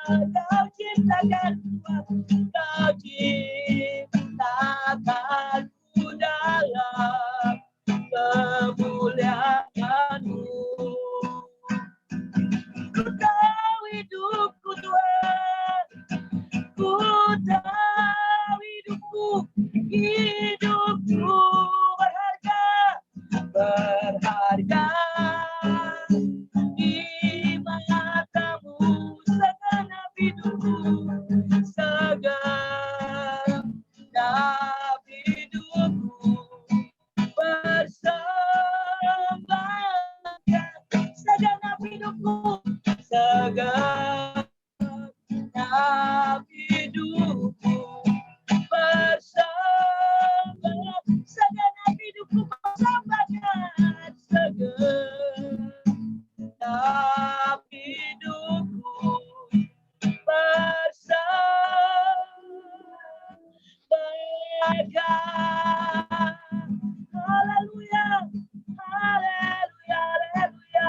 Kau ciptakan Kau ciptakan ku dalam kemuliaan-Mu. Ku tahu hidupku Tuhan, ku tahu hidupku berharga di mata-Mu. Segenap hidupku persembahkan segenap hidupku persembahkan segenap hidupku persembahkan segenap hidupku persembahkan. Haleluya, haleluya, haleluya.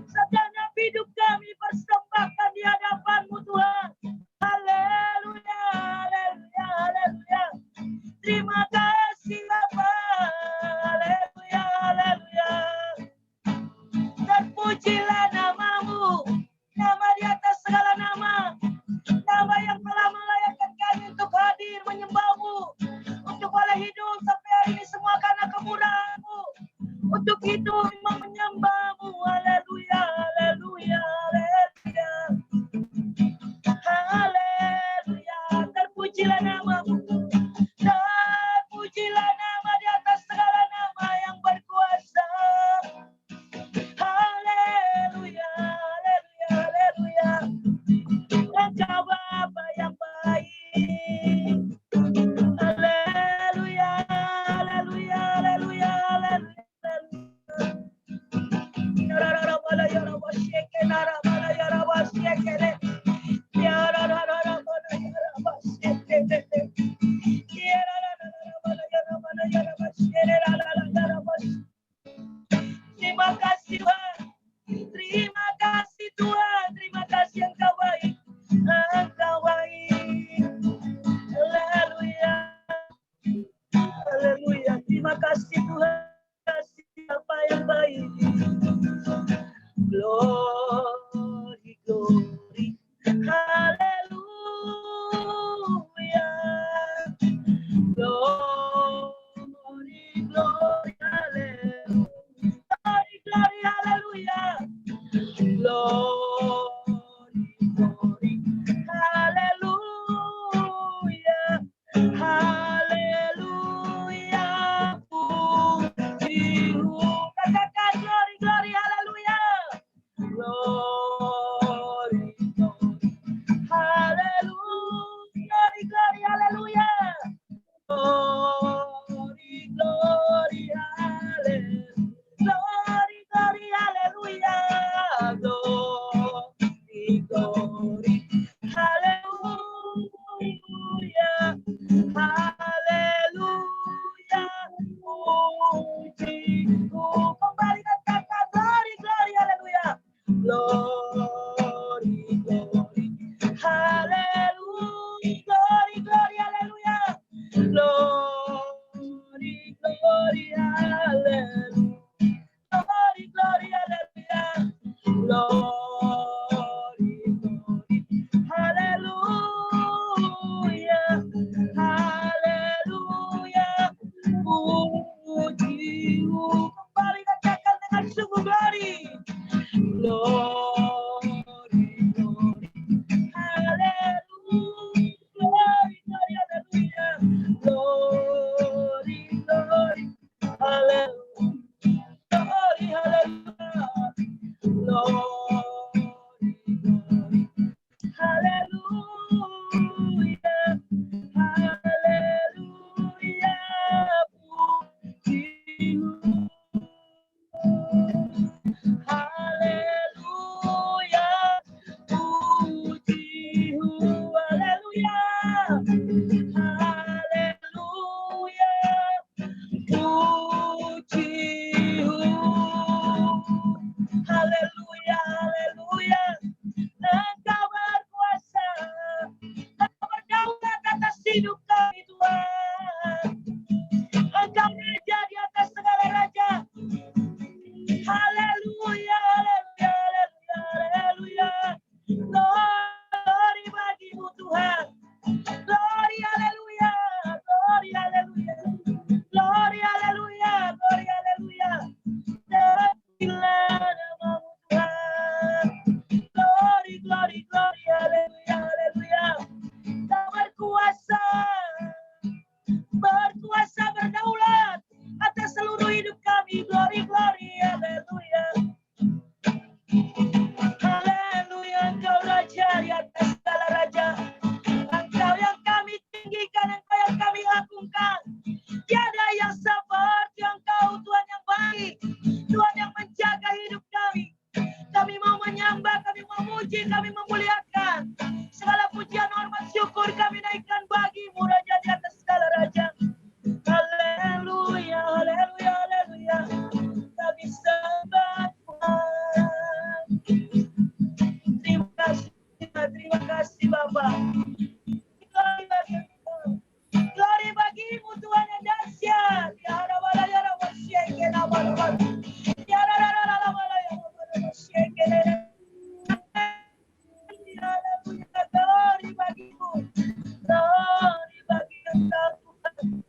Segenap hidup kami persembahkan di hadapan-Mu Tuhan. Haleluya, haleluya, haleluya. Terima kasih Bapa. Haleluya, haleluya. Terpujilah nama-Mu, nama di atas segala nama, nama yang telah melayakkan kami untuk hadir menyembah-Mu, untuk boleh hidup sampai hari ini semua karena kemurahan-Mu. Untuk itu memang menyembah-Mu. Haleluya, haleluya, haleluya. Haleluya, terpujilah nama-Mu. Terpujilah nama di atas segala nama yang berkuasa. Haleluya, haleluya, haleluya. Engkau Bapa yang baik. Haleluya, haleluya, haleluya, haleluya. Terima kasih Tuhan. Terima kasih Tuhan. Terima kasih Engkau baik. Engkau baik. Haleluya. Haleluya. Terima kasih Tuhan. Kasih apa yang baik. Glory, glory. Haleluya. Glory, glory. Haleluya. Glory, glory. Haleluya. Glory, glory. Haleluya. Haleluya. Pujimu. Katakan glory, glory. Haleluya. Glory, glory. Haleluya. Glory, glory. Haleluya. Glory, glory. Haleluya. Glory, glory. Haleluya. Glory, glory. Haleluya. Haleluya. Pujiku. Kembali katakan glory, glory. Haleluya. Glory, glory. Haleluya. Glory, glory. Haleluya. Glory, glory. Haleluya. Glory, glory. Haleluya. Glory, glory. hidup kami Tuhan. Engkau raja di atas segala raja. Haleluya, haleluya, haleluya, haleluya. Glory bagimu Tuhan. Glory, haleluya, glory, haleluya. Glory, haleluya, glory, haleluya. Terpujilah namamu Tuhan. Glory, glory, glory, haleluya, haleluya. Kau berkuasa, berkuasa berdaulat atas seluruh hidup kami. Glory, glory, haleluya. Haleluya, Engkau Raja di atas segala raja. Engkau yang kami tinggikan, Engkau yang kami agungkan. Tiada yang seperti Engkau, Tuhan yang baik, Tuhan yang menjaga hidup kami. Kami mau menyembah, kami mau memuji, kami memuliakan. Segala pujian, hormat, syukur kami naikkan bagimu, Raja di atas segala raja. Haleluya, haleluya, haleluya. Kami sembah Tuhan. Terima kasih Bapa. Glory bagimu Tuhan yang dahsyat. Ya Rabbana ya Rabbana syeke nama-nama. Ya Rabbana ya Rabbana syeke. Haleluya, glory bagimu. Glory bagi Engkau Tuhan.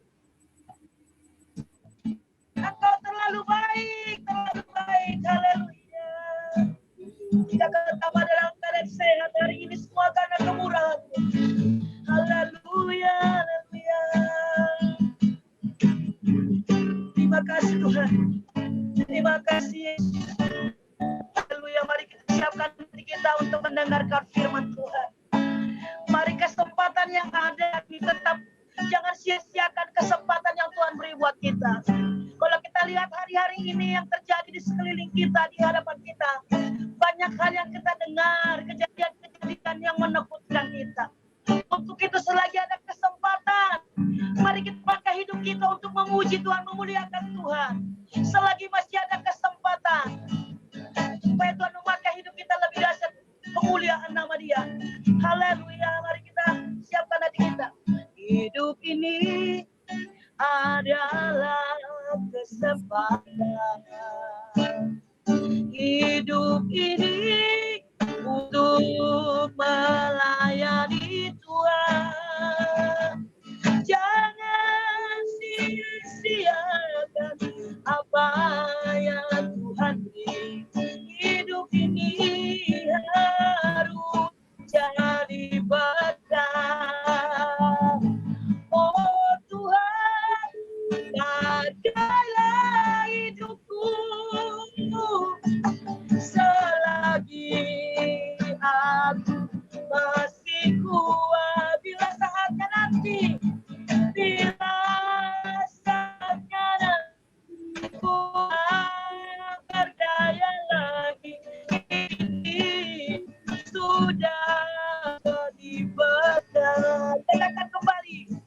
Engkau terlalu baik, terlalu baik. Haleluya. Kita ketawa dalam keadaan sehat hari ini semua karena kemurahan-Mu. Haleluya, haleluya. Terima kasih Tuhan. Terima kasih Yesus. Haleluya, mari kita siapkan diri kita untuk mendengarkan firman Tuhan. Mari kesempatan yang ada, tetap jangan sia-siakan kesempatan yang Tuhan beri buat kita. Kalau kita lihat hari-hari ini yang terjadi di sekeliling kita, di hadapan kita, banyak hal yang kita dengar, kejadian-kejadian yang menakutkan kita. Untuk itu selagi ada kesempatan, mari kita pakai hidup kita untuk memuji Tuhan, memuliakan Tuhan. Selagi masih ada kesempatan, supaya Tuhan memakai hidup kita lebih dahsyat, pemuliaan nama Dia. Haleluya, mari kita siapkan hati kita. Hidup ini adalah kesempatan. Hidup ini untuk melayani Tuhan. Jangan sia-siakan apa yang Tuhan beri. Hidup ini harus jadi berkat. Oh Tuhan, pakailah hidupku selagi aku masih kuat. Bila saatnya nanti, bila saatnya nanti ku berdaya lagi, ini sudah jadi berkat. Katakan kembali,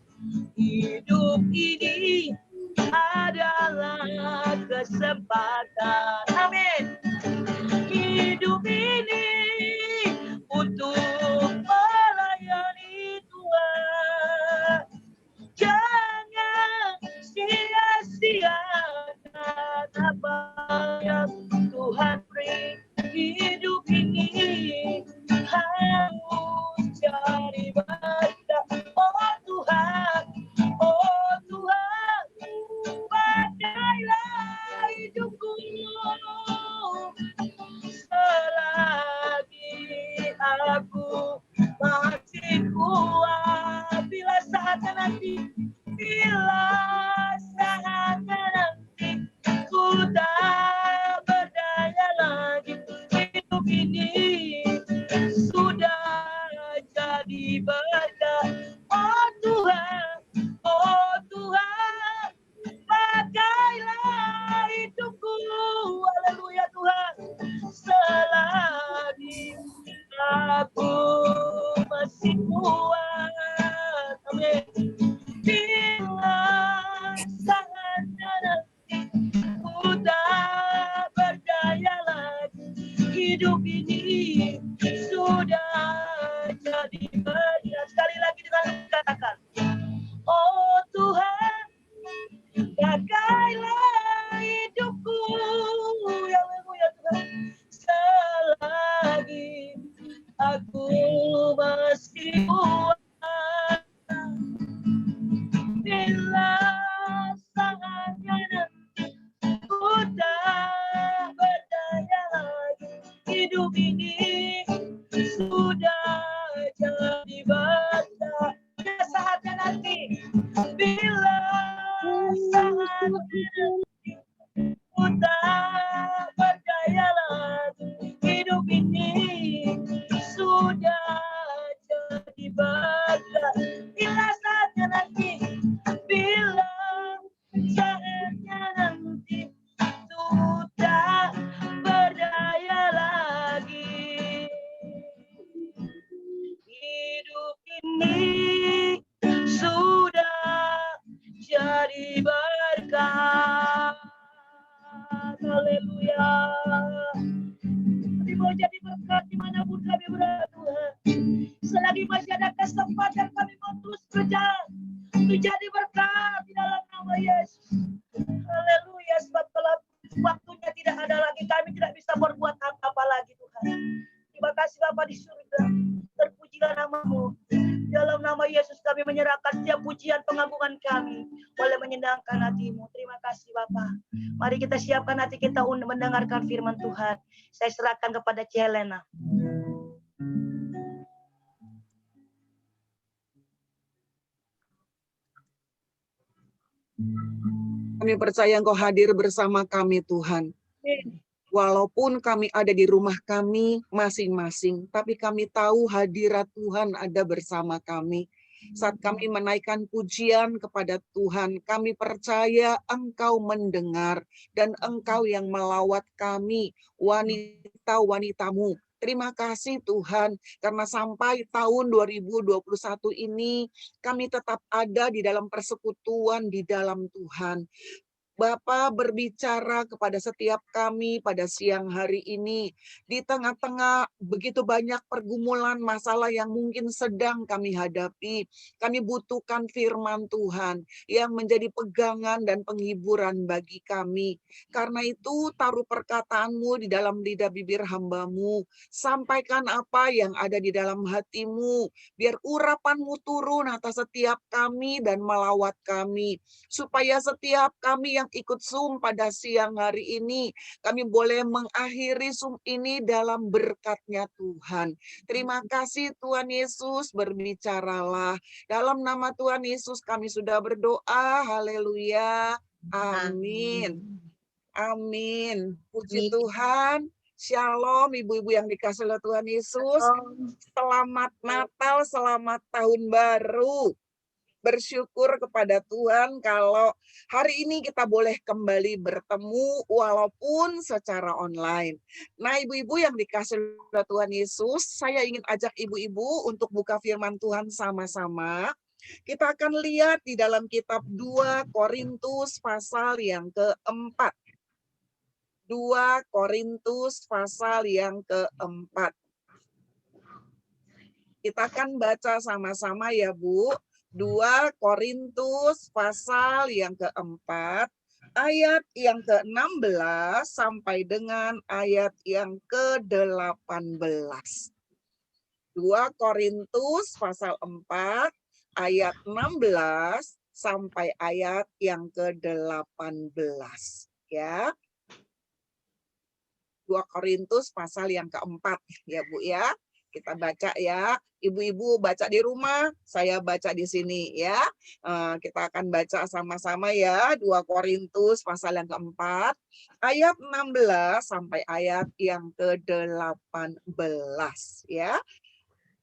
hidup ini adalah kesempatan. Amin. Hidup ini untuk melayani Tuhan. Jangan sia-siakan apa yang Tuhan beri. Hidup ini harus jadi berkat. Oh Tuhan, oh Tuhan, pakailah hidupku selagi aku masih kuat. Bila saatnya nanti, bila saatnya nanti ku tak berdaya lagi, hidup ini sudah jadi berkat. Oh Tuhan, oh Tuhan, pakailah hidupku. Haleluya Tuhan, selagi aku masih kuat. Amin. Bila saatnya nanti ku tak berdaya lagi, hidup ini sudah jadi berkat. Sekali lagi dengan katakan, aku masih kuat bila saatnya nanti ku tak berdaya lagi. Hidup ini sudah jadi bata. Bila saatnya nanti, bila saatnya nanti ku tak berdaya lagi. Hidup ini sudah jadi bata. Bila saatnya nanti, bila saatnya nanti sudah berdaya lagi. Hidup ini sudah jadi berkat. Haleluya. Kami mau jadi berkat dimanapun kami berada, Tuhan. Selagi masih ada kesempatan, kami mau terus berjalan untuk jadi berkat di dalam nama Yesus. Haleluya. Sebab kalau waktunya tidak ada lagi, kami tidak bisa berbuat apa-apa lagi, Tuhan. Terima kasih Bapa di surga. Terpujilah nama-Mu. Dalam nama Yesus kami menyerahkan setiap pujian pengagungan kami. Boleh menyenangkan hati-Mu. Terima kasih Bapa. Mari kita siapkan hati kita untuk mendengarkan firman Tuhan. Saya serahkan kepada Celena. Kami percaya Engkau hadir bersama kami, Tuhan. Walaupun kami ada di rumah kami masing-masing, tapi kami tahu hadirat Tuhan ada bersama kami. Saat kami menaikkan pujian kepada Tuhan, kami percaya Engkau mendengar dan Engkau yang melawat kami, wanita-wanita-Mu. Terima kasih Tuhan, karena sampai tahun 2021 ini kami tetap ada di dalam persekutuan di dalam Tuhan. Bapa berbicara kepada setiap kami pada siang hari ini. Di tengah-tengah begitu banyak pergumulan masalah yang mungkin sedang kami hadapi. Kami butuhkan firman Tuhan yang menjadi pegangan dan penghiburan bagi kami. Karena itu taruh perkataan-Mu di dalam lidah bibir hamba-Mu. Sampaikan apa yang ada di dalam hati-Mu. Biar urapan-Mu turun atas setiap kami dan melawat kami. Supaya setiap kami yang ikut Zoom pada siang hari ini, kami boleh mengakhiri Zoom ini dalam berkat-Nya Tuhan. Terima kasih Tuhan Yesus, berbicaralah. Dalam nama Tuhan Yesus kami sudah berdoa, haleluya, amin. Amin. Puji Tuhan. Shalom ibu-ibu yang dikasihi oleh Tuhan Yesus. Selamat Natal, selamat Tahun Baru. Bersyukur kepada Tuhan kalau hari ini kita boleh kembali bertemu walaupun secara online. Nah, ibu-ibu yang dikasihi oleh Tuhan Yesus, saya ingin ajak ibu-ibu untuk buka firman Tuhan sama-sama. Kita akan lihat di dalam kitab 2 Korintus pasal yang keempat. 2 Korintus pasal yang keempat. Kita akan baca sama-sama ya, Bu. 2 Korintus pasal yang keempat, ayat yang ke-16 sampai dengan ayat yang ke-18. 2 Korintus pasal 4, ayat 16 sampai ayat yang ke-18. Ya. 2 Korintus pasal yang keempat, ya Bu ya. Kita baca ya, ibu-ibu baca di rumah, saya baca di sini ya. Kita akan baca sama-sama ya, 2 Korintus pasal yang keempat, ayat 16 sampai ayat yang ke-18 ya.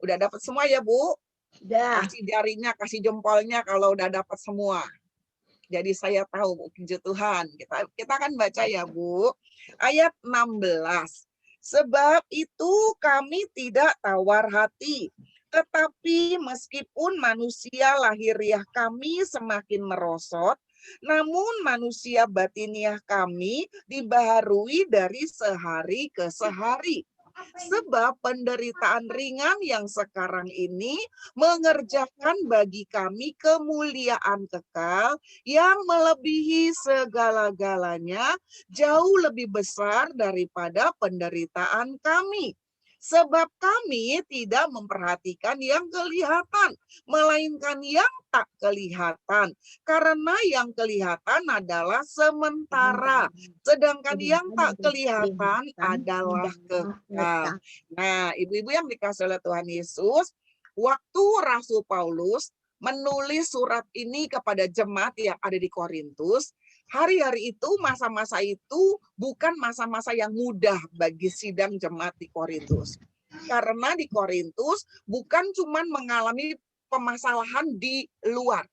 Udah dapat semua ya Bu? Udah. Kasih jarinya, kasih jempolnya kalau udah dapat semua. Jadi saya tahu, puji Tuhan. Kita akan baca ya Bu. Ayat 16. Sebab itu kami tidak tawar hati, tetapi meskipun manusia lahiriah kami semakin merosot, namun manusia batiniah kami dibaharui dari sehari ke sehari. Sebab penderitaan ringan yang sekarang ini mengerjakan bagi kami kemuliaan kekal yang melebihi segala-galanya, jauh lebih besar daripada penderitaan kami. Sebab kami tidak memperhatikan yang kelihatan, melainkan yang tak kelihatan. Karena yang kelihatan adalah sementara, sedangkan yang tak kelihatan adalah kekal. Nah, ibu-ibu yang dikasih oleh Tuhan Yesus, waktu Rasul Paulus menulis surat ini kepada jemaat yang ada di Korintus, hari-hari itu, masa-masa itu bukan masa-masa yang mudah bagi sidang jemaat di Korintus. Karena di Korintus bukan cuma mengalami permasalahan di luar.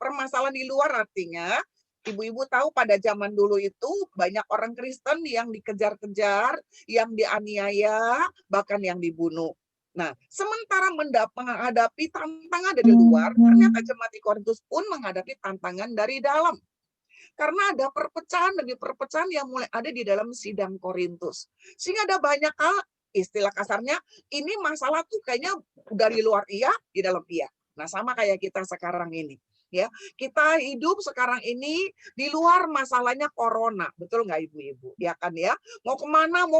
Permasalahan di luar artinya, ibu-ibu tahu pada zaman dulu itu banyak orang Kristen yang dikejar-kejar, yang dianiaya, bahkan yang dibunuh. Nah, sementara menghadapi tantangan dari luar, ternyata jemaat di Korintus pun menghadapi tantangan dari dalam. Karena ada perpecahan demi perpecahan yang mulai ada di dalam sidang Korintus. Sehingga ada banyak hal, istilah kasarnya, ini masalah tuh kayaknya dari luar iya, di dalam iya. Nah, sama kayak kita sekarang ini. Ya, kita hidup sekarang ini di luar masalahnya corona, betul nggak ibu-ibu? Ya kan ya, mau kemana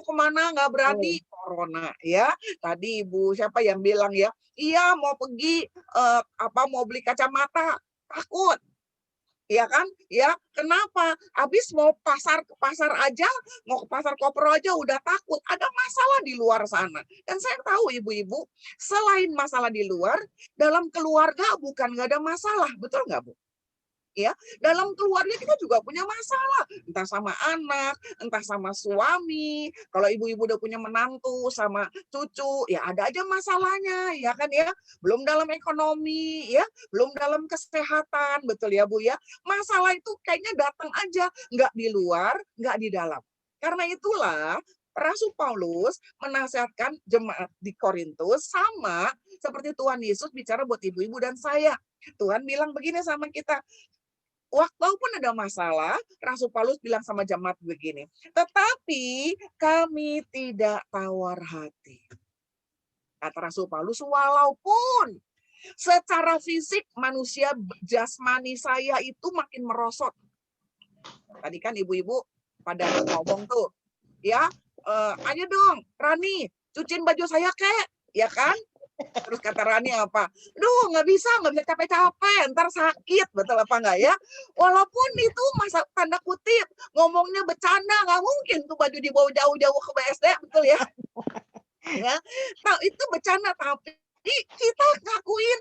nggak berani corona ya. Tadi ibu siapa yang bilang ya, iya mau pergi mau beli kacamata takut. Ya kan? Ya, kenapa? Habis mau ke pasar aja, mau ke pasar koper aja udah takut. Ada masalah di luar sana. Dan saya tahu ibu-ibu, selain masalah di luar, dalam keluarga bukan nggak ada masalah. Betul nggak, Bu? Ya, dalam keluarga kita juga punya masalah, entah sama anak, entah sama suami. Kalau ibu-ibu udah punya menantu sama cucu, ya ada aja masalahnya, ya kan ya. Belum dalam ekonomi, ya, belum dalam kesehatan, betul ya Bu ya. Masalah itu kayaknya datang aja, nggak di luar, nggak di dalam. Karena itulah Rasul Paulus menasihatkan jemaat di Korintus sama seperti Tuhan Yesus bicara buat ibu-ibu dan saya. Tuhan bilang begini sama kita, walaupun ada masalah, Rasul Paulus bilang sama jemaat begini, tetapi kami tidak tawar hati. Kata Rasul Paulus, walaupun secara fisik manusia jasmani saya itu makin merosot. Tadi kan ibu-ibu pada ngomong tuh, ya, ayo dong, Rani, cuciin baju saya kek, ya kan? Terus kata Rani apa? Duh, nggak bisa capek-capek, ntar sakit, betul apa enggak ya? Walaupun itu masa tanda kutip, ngomongnya bercanda, nggak mungkin tuh baju dibawa jauh-jauh ke BSD, betul ya? Ya, nah, itu bercanda, tapi kita ngakuin,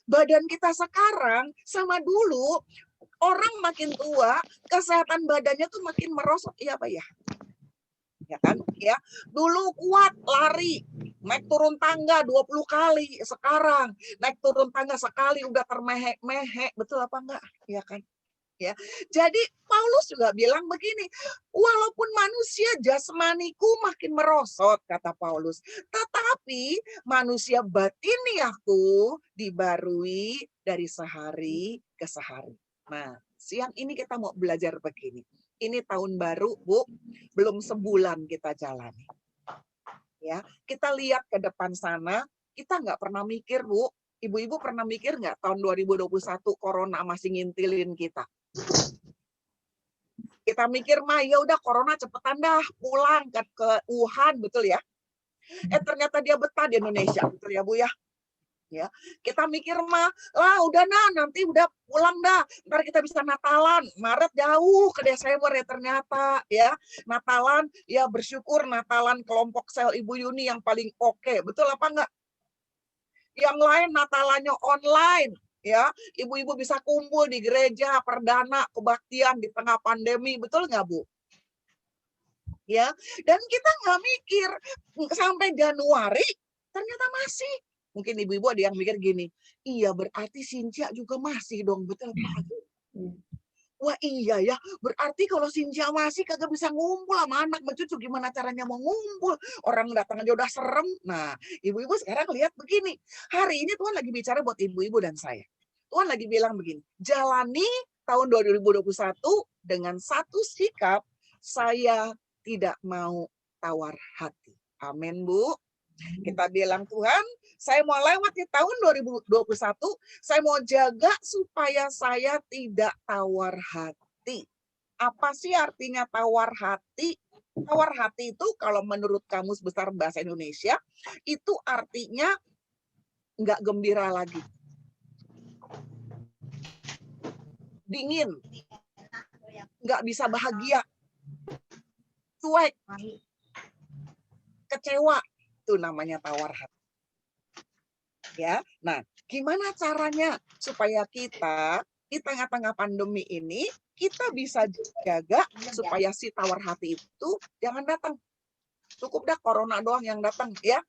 badan kita sekarang sama dulu, orang makin tua, kesehatan badannya tuh makin merosot, iya Pak ya? Ya kan ya, dulu kuat lari naik turun tangga 20 kali, sekarang naik turun tangga sekali udah termehek-mehek, betul apa enggak ya kan ya. Jadi Paulus juga bilang begini, walaupun manusia jasmaniku makin merosot kata Paulus, tetapi manusia batiniahku dibarui dari sehari ke sehari. Nah, siang ini kita mau belajar begini. Ini tahun baru, Bu, belum sebulan kita jalani. Ya, kita lihat ke depan sana, kita nggak pernah mikir, Bu. Ibu-ibu pernah mikir nggak tahun 2021 corona masih ngintilin kita? Kita mikir mah ya udah corona cepetan dah pulang ke Wuhan, betul ya? Ternyata dia betah di Indonesia, betul ya Bu ya? Ya, kita mikir mah lah udah nanti udah pulang dah, ntar kita bisa Natalan, Maret jauh ke Desember ya ternyata ya. Natalan ya bersyukur Natalan kelompok sel Ibu Yuni yang paling oke, betul apa enggak? Yang lain Natalannya online ya, ibu-ibu bisa kumpul di gereja perdana kebaktian di tengah pandemi, betul nggak Bu? Ya, dan kita nggak mikir sampai Januari ternyata masih. Mungkin ibu-ibu ada yang mikir gini, iya berarti Sintia juga masih dong, betul Pak? Wah iya ya, berarti kalau Sintia masih kagak bisa ngumpul sama anak cucu, gimana caranya mau ngumpul? Orang datang aja udah serem. Nah, ibu-ibu sekarang lihat begini, hari ini Tuhan lagi bicara buat ibu-ibu dan saya. Tuhan lagi bilang begini, jalani tahun 2021 dengan satu sikap, saya tidak mau tawar hati. Amin, Bu. Kita bilang, Tuhan, saya mau lewat di tahun 2021, saya mau jaga supaya saya tidak tawar hati. Apa sih artinya tawar hati? Tawar hati itu kalau menurut Kamus Besar Bahasa Indonesia, itu artinya nggak gembira lagi. Dingin. Nggak bisa bahagia. Cuek. Kecewa. Itu namanya tawar hati. Ya, nah gimana caranya supaya kita di tengah-tengah pandemi ini kita bisa jaga supaya si tawar hati itu jangan datang. Cukup dah corona doang yang datang ya,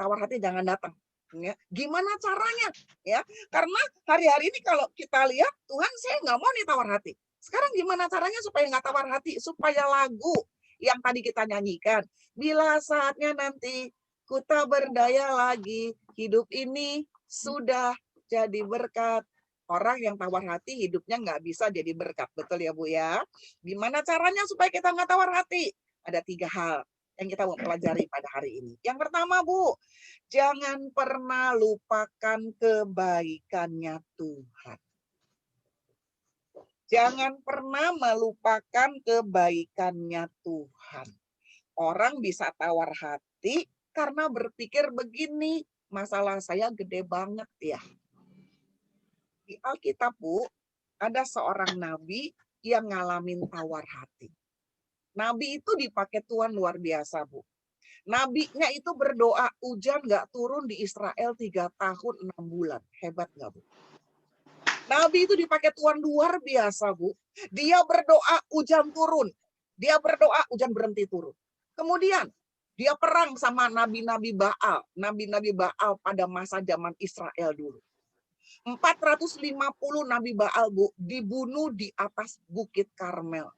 tawar hati jangan datang. Ya, gimana caranya? Ya, karena hari-hari ini kalau kita lihat Tuhan saya nggak mau nih tawar hati. Sekarang gimana caranya supaya nggak tawar hati? Supaya lagu yang tadi kita nyanyikan, bila saatnya nanti ku tak berdaya lagi, hidup ini sudah jadi berkat. Orang yang tawar hati hidupnya nggak bisa jadi berkat. Betul ya Bu ya? Gimana caranya supaya kita nggak tawar hati? Ada 3 hal yang kita mau pelajari pada hari ini. Yang pertama Bu, jangan pernah lupakan kebaikannya Tuhan. Jangan pernah melupakan kebaikannya Tuhan. Orang bisa tawar hati karena berpikir begini, masalah saya gede banget ya. Di Alkitab, Bu, ada seorang nabi yang ngalamin tawar hati. Nabi itu dipakai Tuhan luar biasa, Bu. Nabinya itu berdoa hujan nggak turun di Israel 3 tahun 6 bulan. Hebat nggak, Bu? Nabi itu dipakai Tuhan luar biasa, Bu. Dia berdoa hujan turun. Dia berdoa hujan berhenti turun. Kemudian dia perang sama nabi-nabi Baal. Nabi-nabi Baal pada masa zaman Israel dulu. 450 nabi Baal, Bu, dibunuh di atas Bukit Karmel.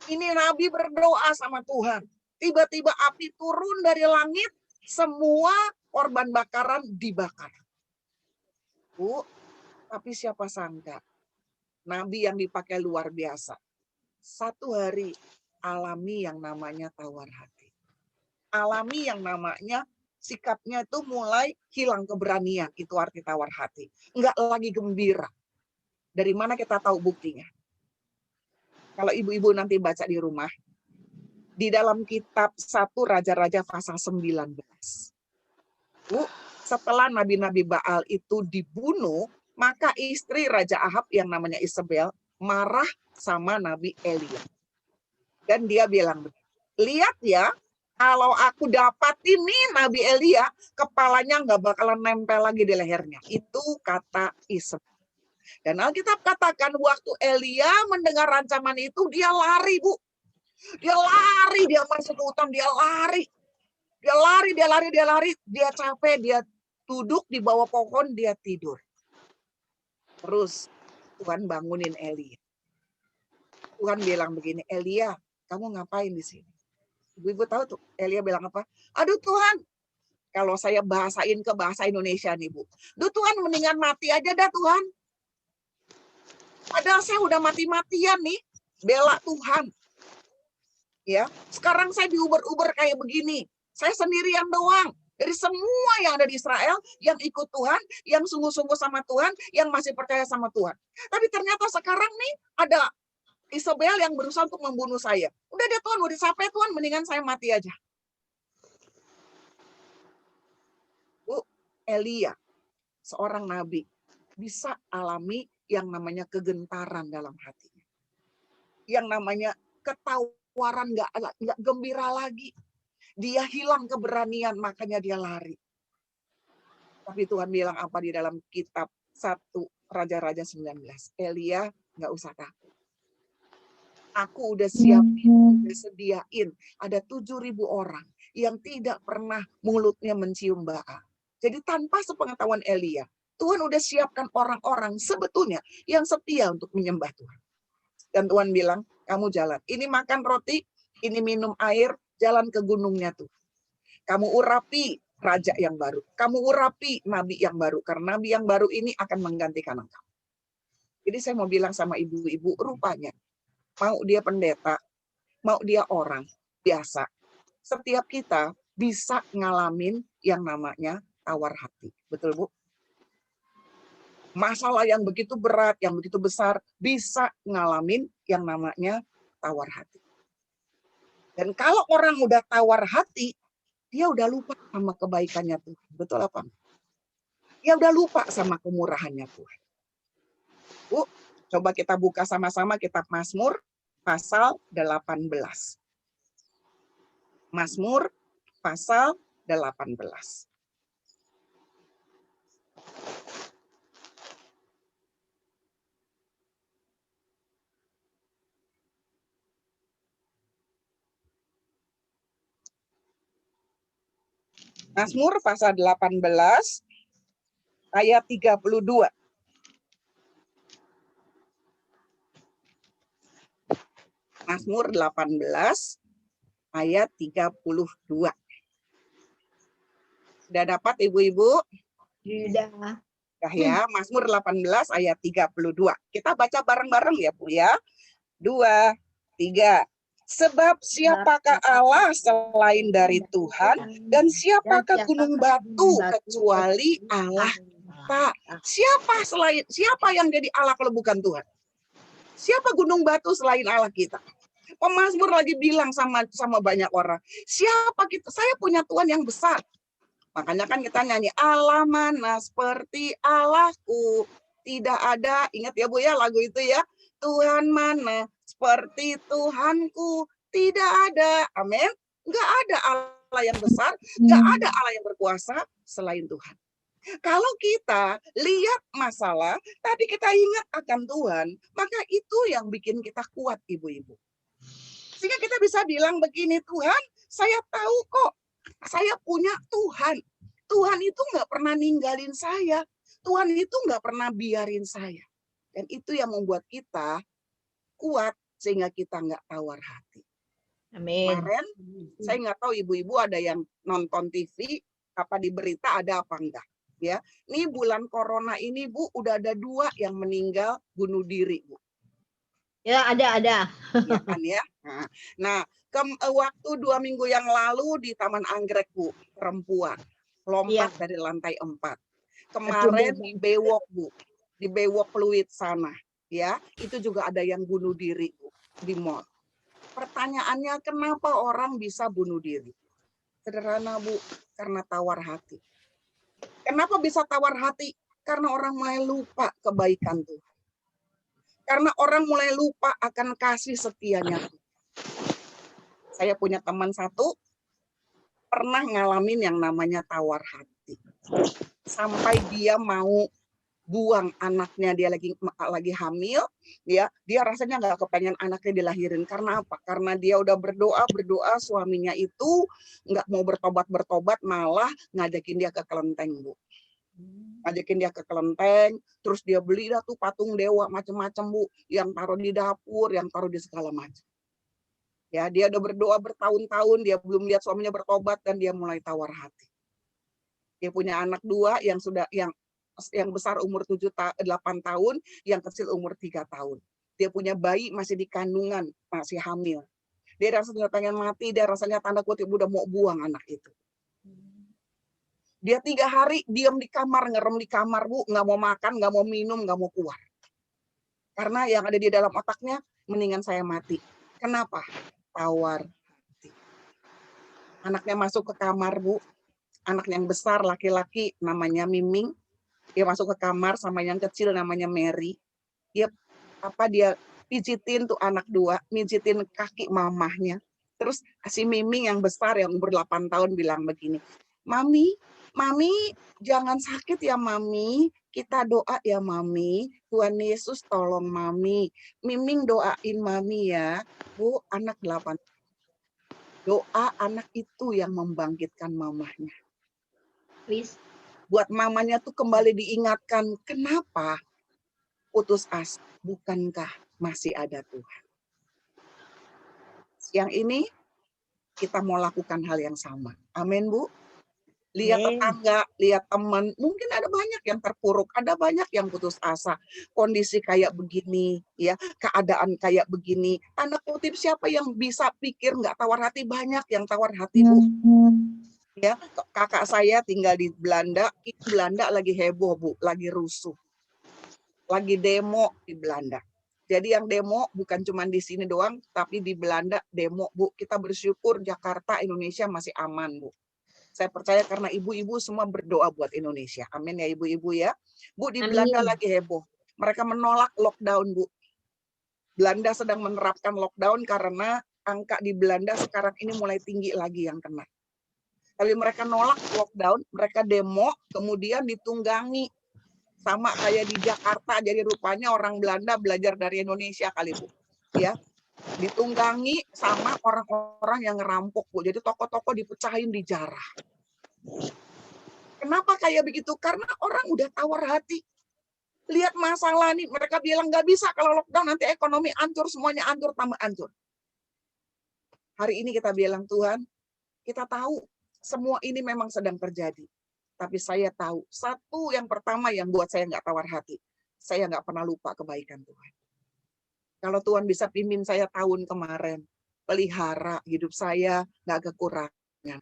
Ini nabi berdoa sama Tuhan. Tiba-tiba api turun dari langit, semua korban bakaran dibakar. Bu, tapi siapa sangka, nabi yang dipakai luar biasa. Satu hari alami yang namanya tawar hati. Alami yang namanya sikapnya itu mulai hilang keberanian. Itu arti tawar hati. Enggak lagi gembira. Dari mana kita tahu buktinya? Kalau ibu-ibu nanti baca di rumah, di dalam kitab 1 Raja-Raja pasal 19. Bu, setelah nabi-nabi Baal itu dibunuh, maka istri Raja Ahab yang namanya Isabel marah sama Nabi Elia. Dan dia bilang, lihat ya, kalau aku dapat ini Nabi Elia, kepalanya nggak bakalan nempel lagi di lehernya. Itu kata Isabel. Dan Alkitab katakan waktu Elia mendengar ancaman itu, dia lari, Bu. Dia lari, dia masuk ke hutan, dia lari. Dia capek, dia duduk di bawah pohon, dia tidur. Terus Tuhan bangunin Elia. Tuhan bilang begini, Elia, kamu ngapain di sini? Ibu-ibu tahu tuh, Elia bilang apa? Aduh Tuhan, kalau saya bahasain ke bahasa Indonesia nih Bu. Duh Tuhan, mendingan mati aja dah Tuhan. Padahal saya udah mati-matian nih, bela Tuhan. Ya, sekarang saya diuber-uber kayak begini. Saya sendirian doang. Dari semua yang ada di Israel, yang ikut Tuhan, yang sungguh-sungguh sama Tuhan, yang masih percaya sama Tuhan. Tapi ternyata sekarang nih ada Isabel yang berusaha untuk membunuh saya. Udah deh Tuhan, udah capek Tuhan, mendingan saya mati aja. Bu, Elia, seorang nabi, bisa alami yang namanya kegentaran dalam hatinya. Yang namanya ketawaran, nggak gembira lagi. Dia hilang keberanian, makanya dia lari. Tapi Tuhan bilang apa di dalam kitab 1 Raja-Raja 19? Elia, nggak usah takut. Aku udah siapin, udah sediain. Ada 7.000 orang yang tidak pernah mulutnya mencium Baal. Jadi tanpa sepengetahuan Elia, Tuhan udah siapkan orang-orang sebetulnya yang setia untuk menyembah Tuhan. Dan Tuhan bilang, kamu jalan. Ini makan roti, ini minum air, jalan ke gunungnya tuh. Kamu urapi raja yang baru. Kamu urapi nabi yang baru. Karena nabi yang baru ini akan menggantikan engkau. Jadi saya mau bilang sama ibu-ibu, rupanya mau dia pendeta, mau dia orang biasa, setiap kita bisa ngalamin yang namanya tawar hati. Betul, Bu? Masalah yang begitu berat, yang begitu besar, bisa ngalamin yang namanya tawar hati. Dan kalau orang udah tawar hati, dia udah lupa sama kebaikannya Tuhan. Betul apa? Dia udah lupa sama kemurahannya Tuhan. Bu, coba kita buka sama-sama kitab Mazmur pasal 18. Mazmur pasal 18. Mazmur pasal 18 ayat 32. Mazmur 18 ayat 32. Sudah dapat Ibu-ibu? Sudah. Ya, Mazmur 18 ayat 32. Kita baca bareng-bareng ya, Bu ya. 2, 3. Sebab siapakah Allah selain dari Tuhan, dan siapakah gunung batu kecuali Allah Pak? Siapa yang jadi Allah kalau bukan Tuhan? Siapa gunung batu selain Allah kita? Pemazmur lagi bilang sama banyak orang, siapa kita? Saya punya Tuhan yang besar. Makanya kan kita nyanyi, Allah mana seperti Allahku. Tidak ada, ingat ya Bu ya lagu itu ya. Tuhan mana seperti Tuhanku. Tidak ada, amin. Enggak ada Allah yang besar, enggak ada Allah yang berkuasa selain Tuhan. Kalau kita lihat masalah, tapi kita ingat akan Tuhan, maka itu yang bikin kita kuat Ibu-ibu. Sehingga kita bisa bilang begini, Tuhan, saya tahu kok, saya punya Tuhan. Tuhan itu nggak pernah ninggalin saya. Tuhan itu nggak pernah biarin saya. Dan itu yang membuat kita kuat sehingga kita nggak tawar hati. Amin. Kemarin saya nggak tahu ibu-ibu ada yang nonton TV apa di berita ada apa enggak ya. Ini bulan corona ini Bu udah ada 2 yang meninggal bunuh diri Bu. Ya ada. Ya kan ya. Nah waktu 2 minggu yang lalu di Taman Anggrek Bu perempuan lompat dari lantai 4. Kemarin di Bewok Bu, di Bewok Pluit sana ya, itu juga ada yang bunuh diri Bu di mall. Pertanyaannya kenapa orang bisa bunuh diri? Sederhana Bu, karena tawar hati. Kenapa bisa tawar hati? Karena orang mulai lupa kebaikan Tuhan. Karena orang mulai lupa akan kasih setianya Tuhan. Saya punya teman satu pernah ngalamin yang namanya tawar hati. Sampai dia mau buang anaknya, dia lagi hamil, ya dia rasanya nggak kepengen anaknya dilahirin. Karena apa? Karena dia udah berdoa, suaminya itu nggak mau bertobat, malah ngajakin dia ke kelenteng, Bu. Ngajakin dia ke kelenteng, terus dia beli dah tuh patung dewa macam-macam, Bu, yang taruh di dapur, yang taruh di segala macam. Ya, dia udah berdoa bertahun-tahun, dia belum lihat suaminya bertobat dan dia mulai tawar hati. Dia punya anak 2 yang besar umur 8 tahun, yang kecil umur 3 tahun. Dia punya bayi masih di kandungan, masih hamil. Dia rasanya pengen mati, dia rasanya tanda kutip udah mau buang anak itu. Dia 3 hari diam di kamar, ngerem di kamar Bu, nggak mau makan, nggak mau minum, nggak mau keluar. Karena yang ada di dalam otaknya, mendingan saya mati. Kenapa? Tawar hati. Anaknya masuk ke kamar Bu, anak yang besar laki-laki namanya Miming. Dia masuk ke kamar sama yang kecil namanya Mary. Dia pijitin tuh anak 2, pijitin kaki mamahnya. Terus si Miming yang besar yang umur 8 tahun bilang begini, Mami jangan sakit ya Mami, kita doa ya Mami, Tuhan Yesus tolong Mami. Miming doain Mami ya. Bu, anak 8. Doa anak itu yang membangkitkan mamahnya. Please. Buat mamanya tuh kembali diingatkan, kenapa putus asa? Bukankah masih ada Tuhan? Yang ini kita mau lakukan hal yang sama. Amin, Bu. Lihat tetangga, lihat teman, mungkin ada banyak yang terpuruk, ada banyak yang putus asa. Kondisi kayak begini, ya, keadaan kayak begini. Tanda kutip siapa yang bisa pikir nggak tawar hati? Banyak yang tawar hati, Bu. Ya, kakak saya tinggal di Belanda lagi heboh Bu, lagi rusuh, lagi demo di Belanda. Jadi yang demo bukan cuma di sini doang, tapi di Belanda demo, Bu. Kita bersyukur Jakarta, Indonesia masih aman, Bu. Saya percaya karena ibu-ibu semua berdoa buat Indonesia. Amin ya ibu-ibu ya. Bu, di Belanda Amin. lagi heboh. Mereka menolak lockdown, Bu. Belanda sedang menerapkan lockdown karena angka di Belanda sekarang ini mulai tinggi lagi yang kena. Tapi mereka nolak lockdown, mereka demo, kemudian ditunggangi. Sama kayak di Jakarta, jadi rupanya orang Belanda belajar dari Indonesia kali, Bu. Ya, ditunggangi sama orang-orang yang ngerampok, Bu. Jadi toko-toko dipecahin, dijarah. Kenapa kayak begitu? Karena orang udah tawar hati. Lihat masalah nih, mereka bilang nggak bisa kalau lockdown, nanti ekonomi hancur, semuanya hancur, tambah hancur. Hari ini kita bilang, Tuhan, kita tahu semua ini memang sedang terjadi. Tapi saya tahu, satu yang pertama yang buat saya nggak tawar hati, saya nggak pernah lupa kebaikan Tuhan. Kalau Tuhan bisa pimpin saya tahun kemarin, pelihara hidup saya nggak kekurangan.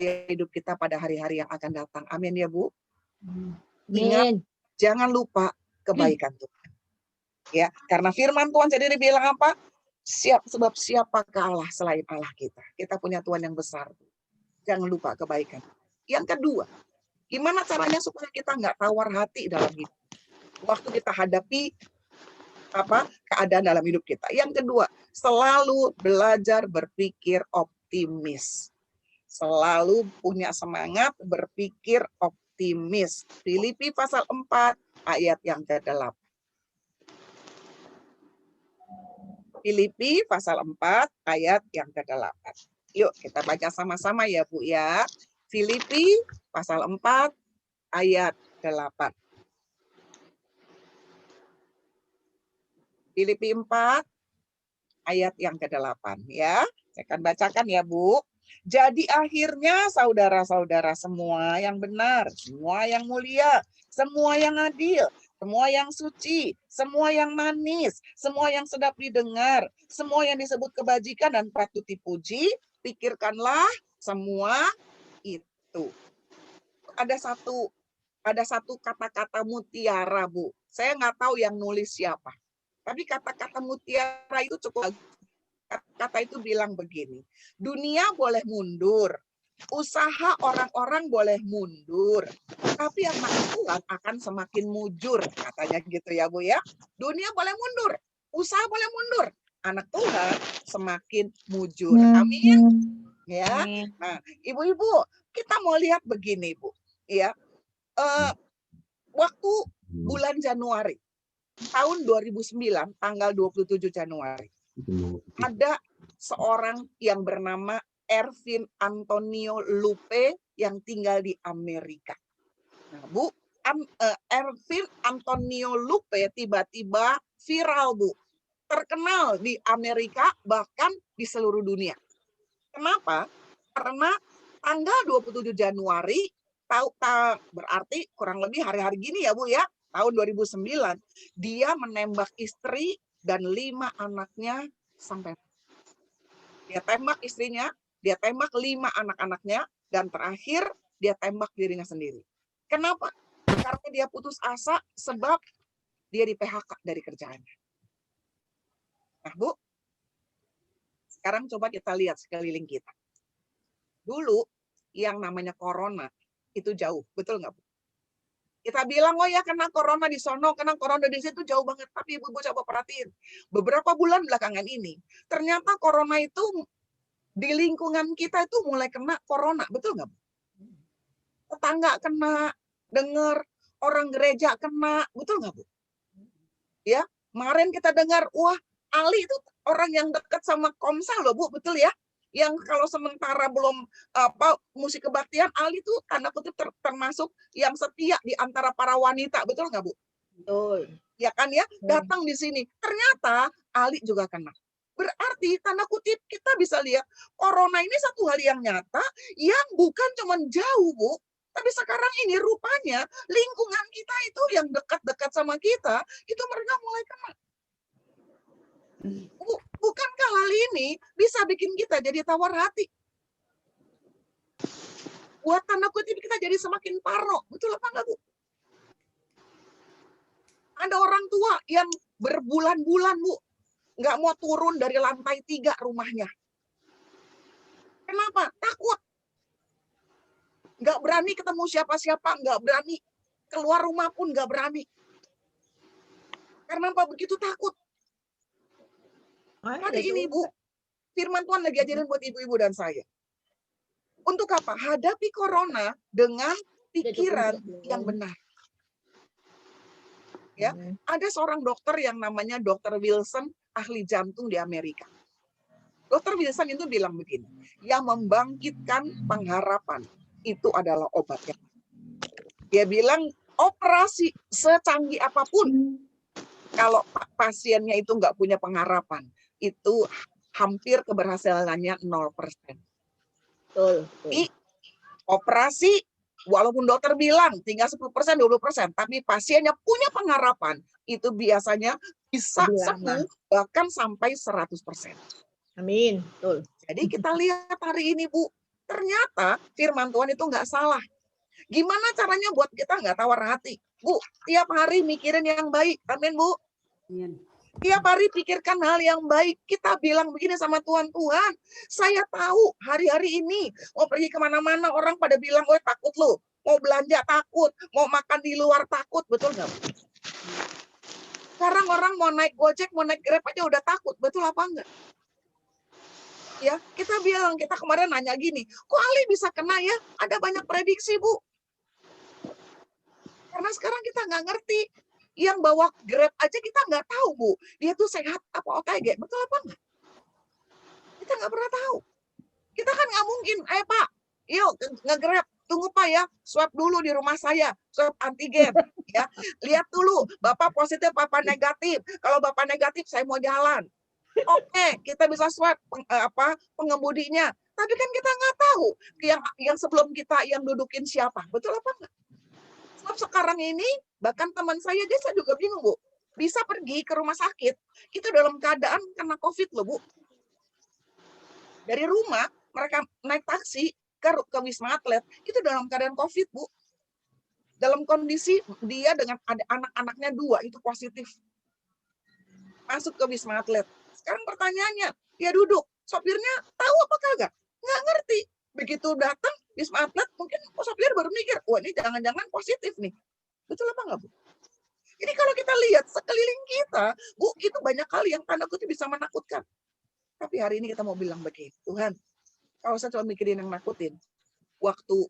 Hidup kita pada hari-hari yang akan datang. Amin ya Bu. Ingat, Amin. jangan lupa kebaikan Tuhan. Ya, karena firman Tuhan sendiri bilang apa? Sebab siapakah Allah selain Allah kita? Kita punya Tuhan yang besar. Jangan lupa kebaikan. Yang kedua, gimana caranya supaya kita nggak tawar hati dalam hidup? Waktu kita hadapi keadaan dalam hidup kita. Yang kedua, selalu belajar berpikir optimis. Selalu punya semangat berpikir optimis. Filipi pasal 4 ayat yang ke-8. Filipi pasal 4 ayat yang ke-8. Yuk kita baca sama-sama ya Bu ya. Filipi pasal 4 ayat ke-8. Filipi 4 ayat yang ke-8 ya. Saya akan bacakan ya Bu. Jadi akhirnya saudara-saudara semua yang benar, semua yang mulia, semua yang adil, semua yang suci, semua yang manis, semua yang sedap didengar, semua yang disebut kebajikan dan patut dipuji, pikirkanlah semua itu. Ada satu kata-kata mutiara, Bu. Saya nggak tahu yang nulis siapa. Tapi kata-kata mutiara itu cukup bagus. Kata itu bilang begini, dunia boleh mundur, usaha orang-orang boleh mundur, tapi anak Tuhan akan semakin mujur, katanya gitu ya Bu ya. Dunia boleh mundur, usaha boleh mundur, anak Tuhan semakin mujur. Amin. Ya. Amin. Nah, ibu-ibu, kita mau lihat begini Bu, ya. Waktu bulan Januari tahun 2009, tanggal 27 Januari. Ada seorang yang bernama Ervin Antonio Lupe yang tinggal di Amerika. Nah, Bu, Ervin Antonio Lupe tiba-tiba viral, Bu. Terkenal di Amerika, bahkan di seluruh dunia. Kenapa? Karena tanggal 27 Januari, berarti kurang lebih hari-hari gini ya Bu ya, tahun 2009, dia menembak istri dan 5 anaknya sampai. Dia tembak istrinya, dia tembak 5 anak-anaknya, dan terakhir dia tembak dirinya sendiri. Kenapa? Karena dia putus asa sebab dia di PHK dari kerjaannya. Nah Bu, sekarang coba kita lihat sekeliling kita. Dulu yang namanya corona itu jauh, betul nggak Bu? Kita bilang, oh ya kena corona di sono, kena corona di situ jauh banget. Tapi ibu coba perhatiin, beberapa bulan belakangan ini, ternyata corona itu di lingkungan kita itu mulai kena corona, betul nggak Bu? Tetangga kena, dengar orang gereja kena, betul nggak Bu? Ya, kemarin kita dengar, wah Ali itu orang yang dekat sama Komsel loh Bu, betul ya? Yang kalau sementara belum musik kebaktian, Ali itu tanda kutip termasuk yang setia di antara para wanita, betul nggak Bu? Betul. Ya kan ya, datang di sini. Ternyata Ali juga kena. Berarti tanda kutip kita bisa lihat corona ini satu hal yang nyata yang bukan cuma jauh Bu, tapi sekarang ini rupanya lingkungan kita itu yang dekat-dekat sama kita itu mereka mulai kena. Bukankah hal ini bisa bikin kita jadi tawar hati? Buat tanda kutip kita jadi semakin parno. Betul apa enggak Bu? Ada orang tua yang berbulan-bulan, Bu. Nggak mau turun dari lantai 3 rumahnya. Kenapa? Takut. Nggak berani ketemu siapa-siapa, nggak berani. Keluar rumah pun nggak berani. Karena apa? Begitu takut. Hari ini, Bu, firman Tuhan lagi ajarin buat ibu-ibu dan saya. Untuk apa? Hadapi corona dengan pikiran yang benar. Ya, ada seorang dokter yang namanya Dr. Wilson, ahli jantung di Amerika. Dr. Wilson itu bilang begini, yang membangkitkan pengharapan itu adalah obatnya. Dia bilang operasi secanggih apapun, kalau pasiennya itu nggak punya pengharapan, itu hampir keberhasilannya 0%. Di operasi, walaupun dokter bilang tinggal 10%, 20%, tapi pasiennya punya pengharapan, itu biasanya bisa sembuh bahkan sampai 100%. Amin. Betul. Jadi kita lihat hari ini, Bu, ternyata firman Tuhan itu nggak salah. Gimana caranya buat kita nggak tawar hati? Bu, tiap hari mikirin yang baik. Amin, Bu. Amin. Tiap hari pikirkan hal yang baik. Kita bilang begini sama Tuhan, Tuhan, saya tahu hari-hari ini mau pergi kemana-mana orang pada bilang, oh takut lo. Mau belanja takut, mau makan di luar takut. Betul nggak? Sekarang orang mau naik Gojek, mau naik Grab aja udah takut. Betul apa enggak? Ya, kita bilang, kita kemarin nanya gini, kok Ali bisa kena ya? Ada banyak prediksi, Bu. Karena sekarang kita nggak ngerti. Yang bawa Grab aja kita nggak tahu, Bu. Dia tuh sehat apa OTG. Betul apa enggak? Kita nggak pernah tahu. Kita kan nggak mungkin, Pak, yuk nge-Grab. Tunggu Pak ya, swab dulu di rumah saya, swab antigen. Ya, lihat dulu, Bapak positif apa negatif. Kalau Bapak negatif, saya mau jalan. Oke, kita bisa swab pengemudinya. Tapi kan kita nggak tahu yang sebelum kita yang dudukin siapa. Betul apa enggak? Sebab sekarang ini, bahkan teman saya juga bingung, Bu. Bisa pergi ke rumah sakit, itu dalam keadaan kena COVID loh, Bu. Dari rumah, mereka naik taksi ke Wisma Atlet, itu dalam keadaan COVID, Bu. Dalam kondisi dia dengan ada anak-anaknya 2, itu positif. Masuk ke Wisma Atlet. Sekarang pertanyaannya, dia duduk, sopirnya tahu apa kagak? Nggak ngerti. Begitu datang Wisma Atlet, mungkin sopir baru mikir, wah ini jangan-jangan positif nih. Betul apa enggak, Bu? Jadi kalau kita lihat sekeliling kita, Bu, itu banyak hal yang tanda kutip bisa menakutkan. Tapi hari ini kita mau bilang begini, Tuhan, kalau saya cuma mikirin yang nakutin, waktu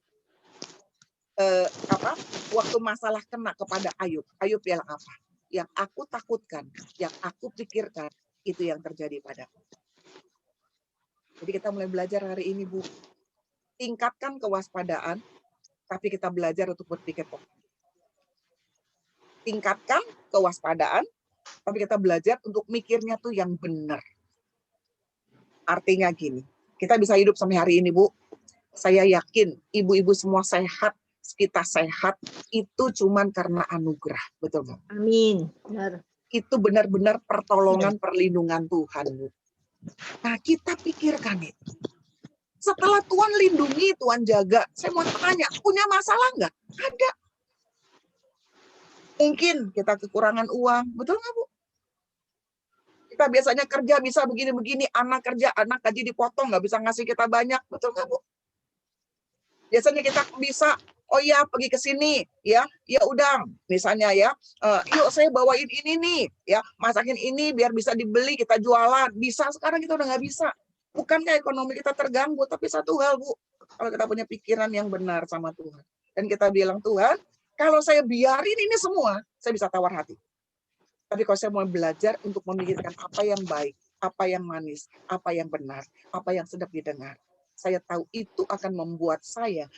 masalah kena kepada Ayub bilang apa? Yang aku takutkan, yang aku pikirkan, itu yang terjadi padaku. Jadi kita mulai belajar hari ini, Bu. Tingkatkan kewaspadaan, tapi kita belajar untuk berpikir positif. Tingkatkan kewaspadaan, tapi kita belajar untuk mikirnya tuh yang benar. Artinya gini, kita bisa hidup sampai hari ini, Bu. Saya yakin ibu-ibu semua sehat, kita sehat, itu cuman karena anugerah. Betul nggak? Amin. Benar. Itu benar-benar pertolongan, perlindungan Tuhan, Bu. Nah, kita pikirkan itu. Setelah Tuhan lindungi, Tuhan jaga, saya mau tanya, punya masalah nggak? Ada. Mungkin kita kekurangan uang, betul nggak, Bu? Kita biasanya kerja bisa begini-begini, anak kerja, anak gaji dipotong, nggak bisa ngasih kita banyak, betul nggak, Bu? Biasanya kita bisa, oh ya pergi ke sini, ya udah, misalnya ya, yuk saya bawain ini nih, ya masakin ini biar bisa dibeli, kita jualan, bisa. Sekarang kita udah nggak bisa. Bukankah ekonomi kita terganggu? Tapi satu hal, Bu, kalau kita punya pikiran yang benar sama Tuhan, dan kita bilang, Tuhan, kalau saya biarin ini semua, saya bisa tawar hati. Tapi kalau saya mau belajar untuk memikirkan apa yang baik, apa yang manis, apa yang benar, apa yang sedap didengar, saya tahu itu akan membuat saya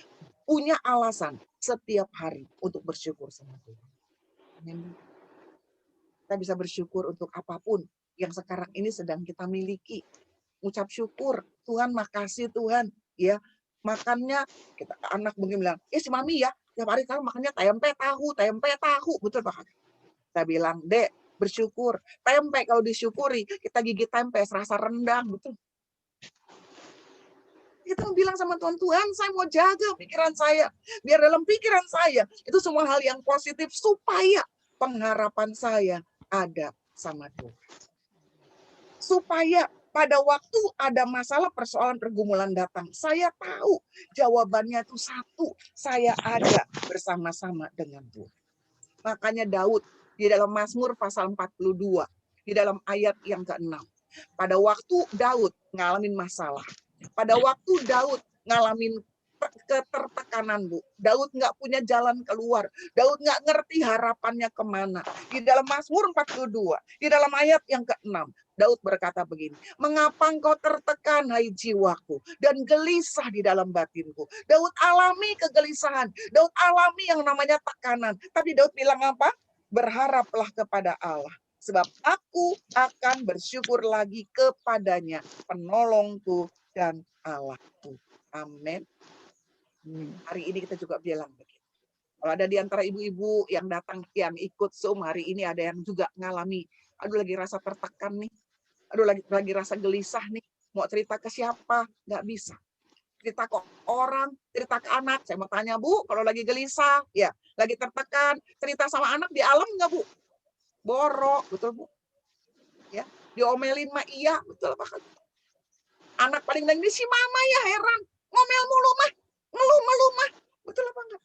punya alasan setiap hari untuk bersyukur sama Tuhan. Amin. Kita bisa bersyukur untuk apapun yang sekarang ini sedang kita miliki. Ucap syukur, Tuhan makasih Tuhan, ya makannya kita anak mungkin bilang, si mami ya tiap hari kan makannya tempe tahu, betul Pak? Kita bilang, Dek, bersyukur, tempe kalau disyukuri kita gigit tempe serasa rendang, betul? Kita bilang sama Tuhan, Tuhan saya mau jaga pikiran saya, biar dalam pikiran saya itu semua hal yang positif supaya pengharapan saya ada sama Tuhan. Supaya pada waktu ada masalah, persoalan, pergumulan datang, saya tahu jawabannya itu satu, saya ada bersama-sama dengan Tuhan. Makanya Daud di dalam Mazmur pasal 42, di dalam ayat yang ke-6. Pada waktu Daud ngalamin masalah, pada waktu Daud ngalamin ketertekanan, Bu. Daud nggak punya jalan keluar. Daud nggak ngerti harapannya kemana. Di dalam Mazmur 42, di dalam ayat yang ke-6, Daud berkata begini, mengapa engkau tertekan, hai jiwaku, dan gelisah di dalam batinku. Daud alami kegelisahan. Daud alami yang namanya tekanan. Tapi Daud bilang apa? Berharaplah kepada Allah. Sebab aku akan bersyukur lagi kepadanya, penolongku dan Allahku. Amin. Hari ini kita juga bilang begitu. Kalau ada di antara ibu-ibu yang datang, yang ikut Zoom hari ini, ada yang juga ngalami, aduh lagi rasa tertekan nih, aduh lagi rasa gelisah nih, mau cerita ke siapa? Nggak bisa. Cerita ke orang, cerita ke anak. Saya mau tanya, Bu, kalau lagi gelisah, ya, lagi tertekan, cerita sama anak di alam nggak, Bu? Borok, betul, Bu? Ya, diomelin mah iya, betul apa kan? Anak paling lagi si mama ya heran, ngomel mulu mah, ngeluh mah, betul apa enggak?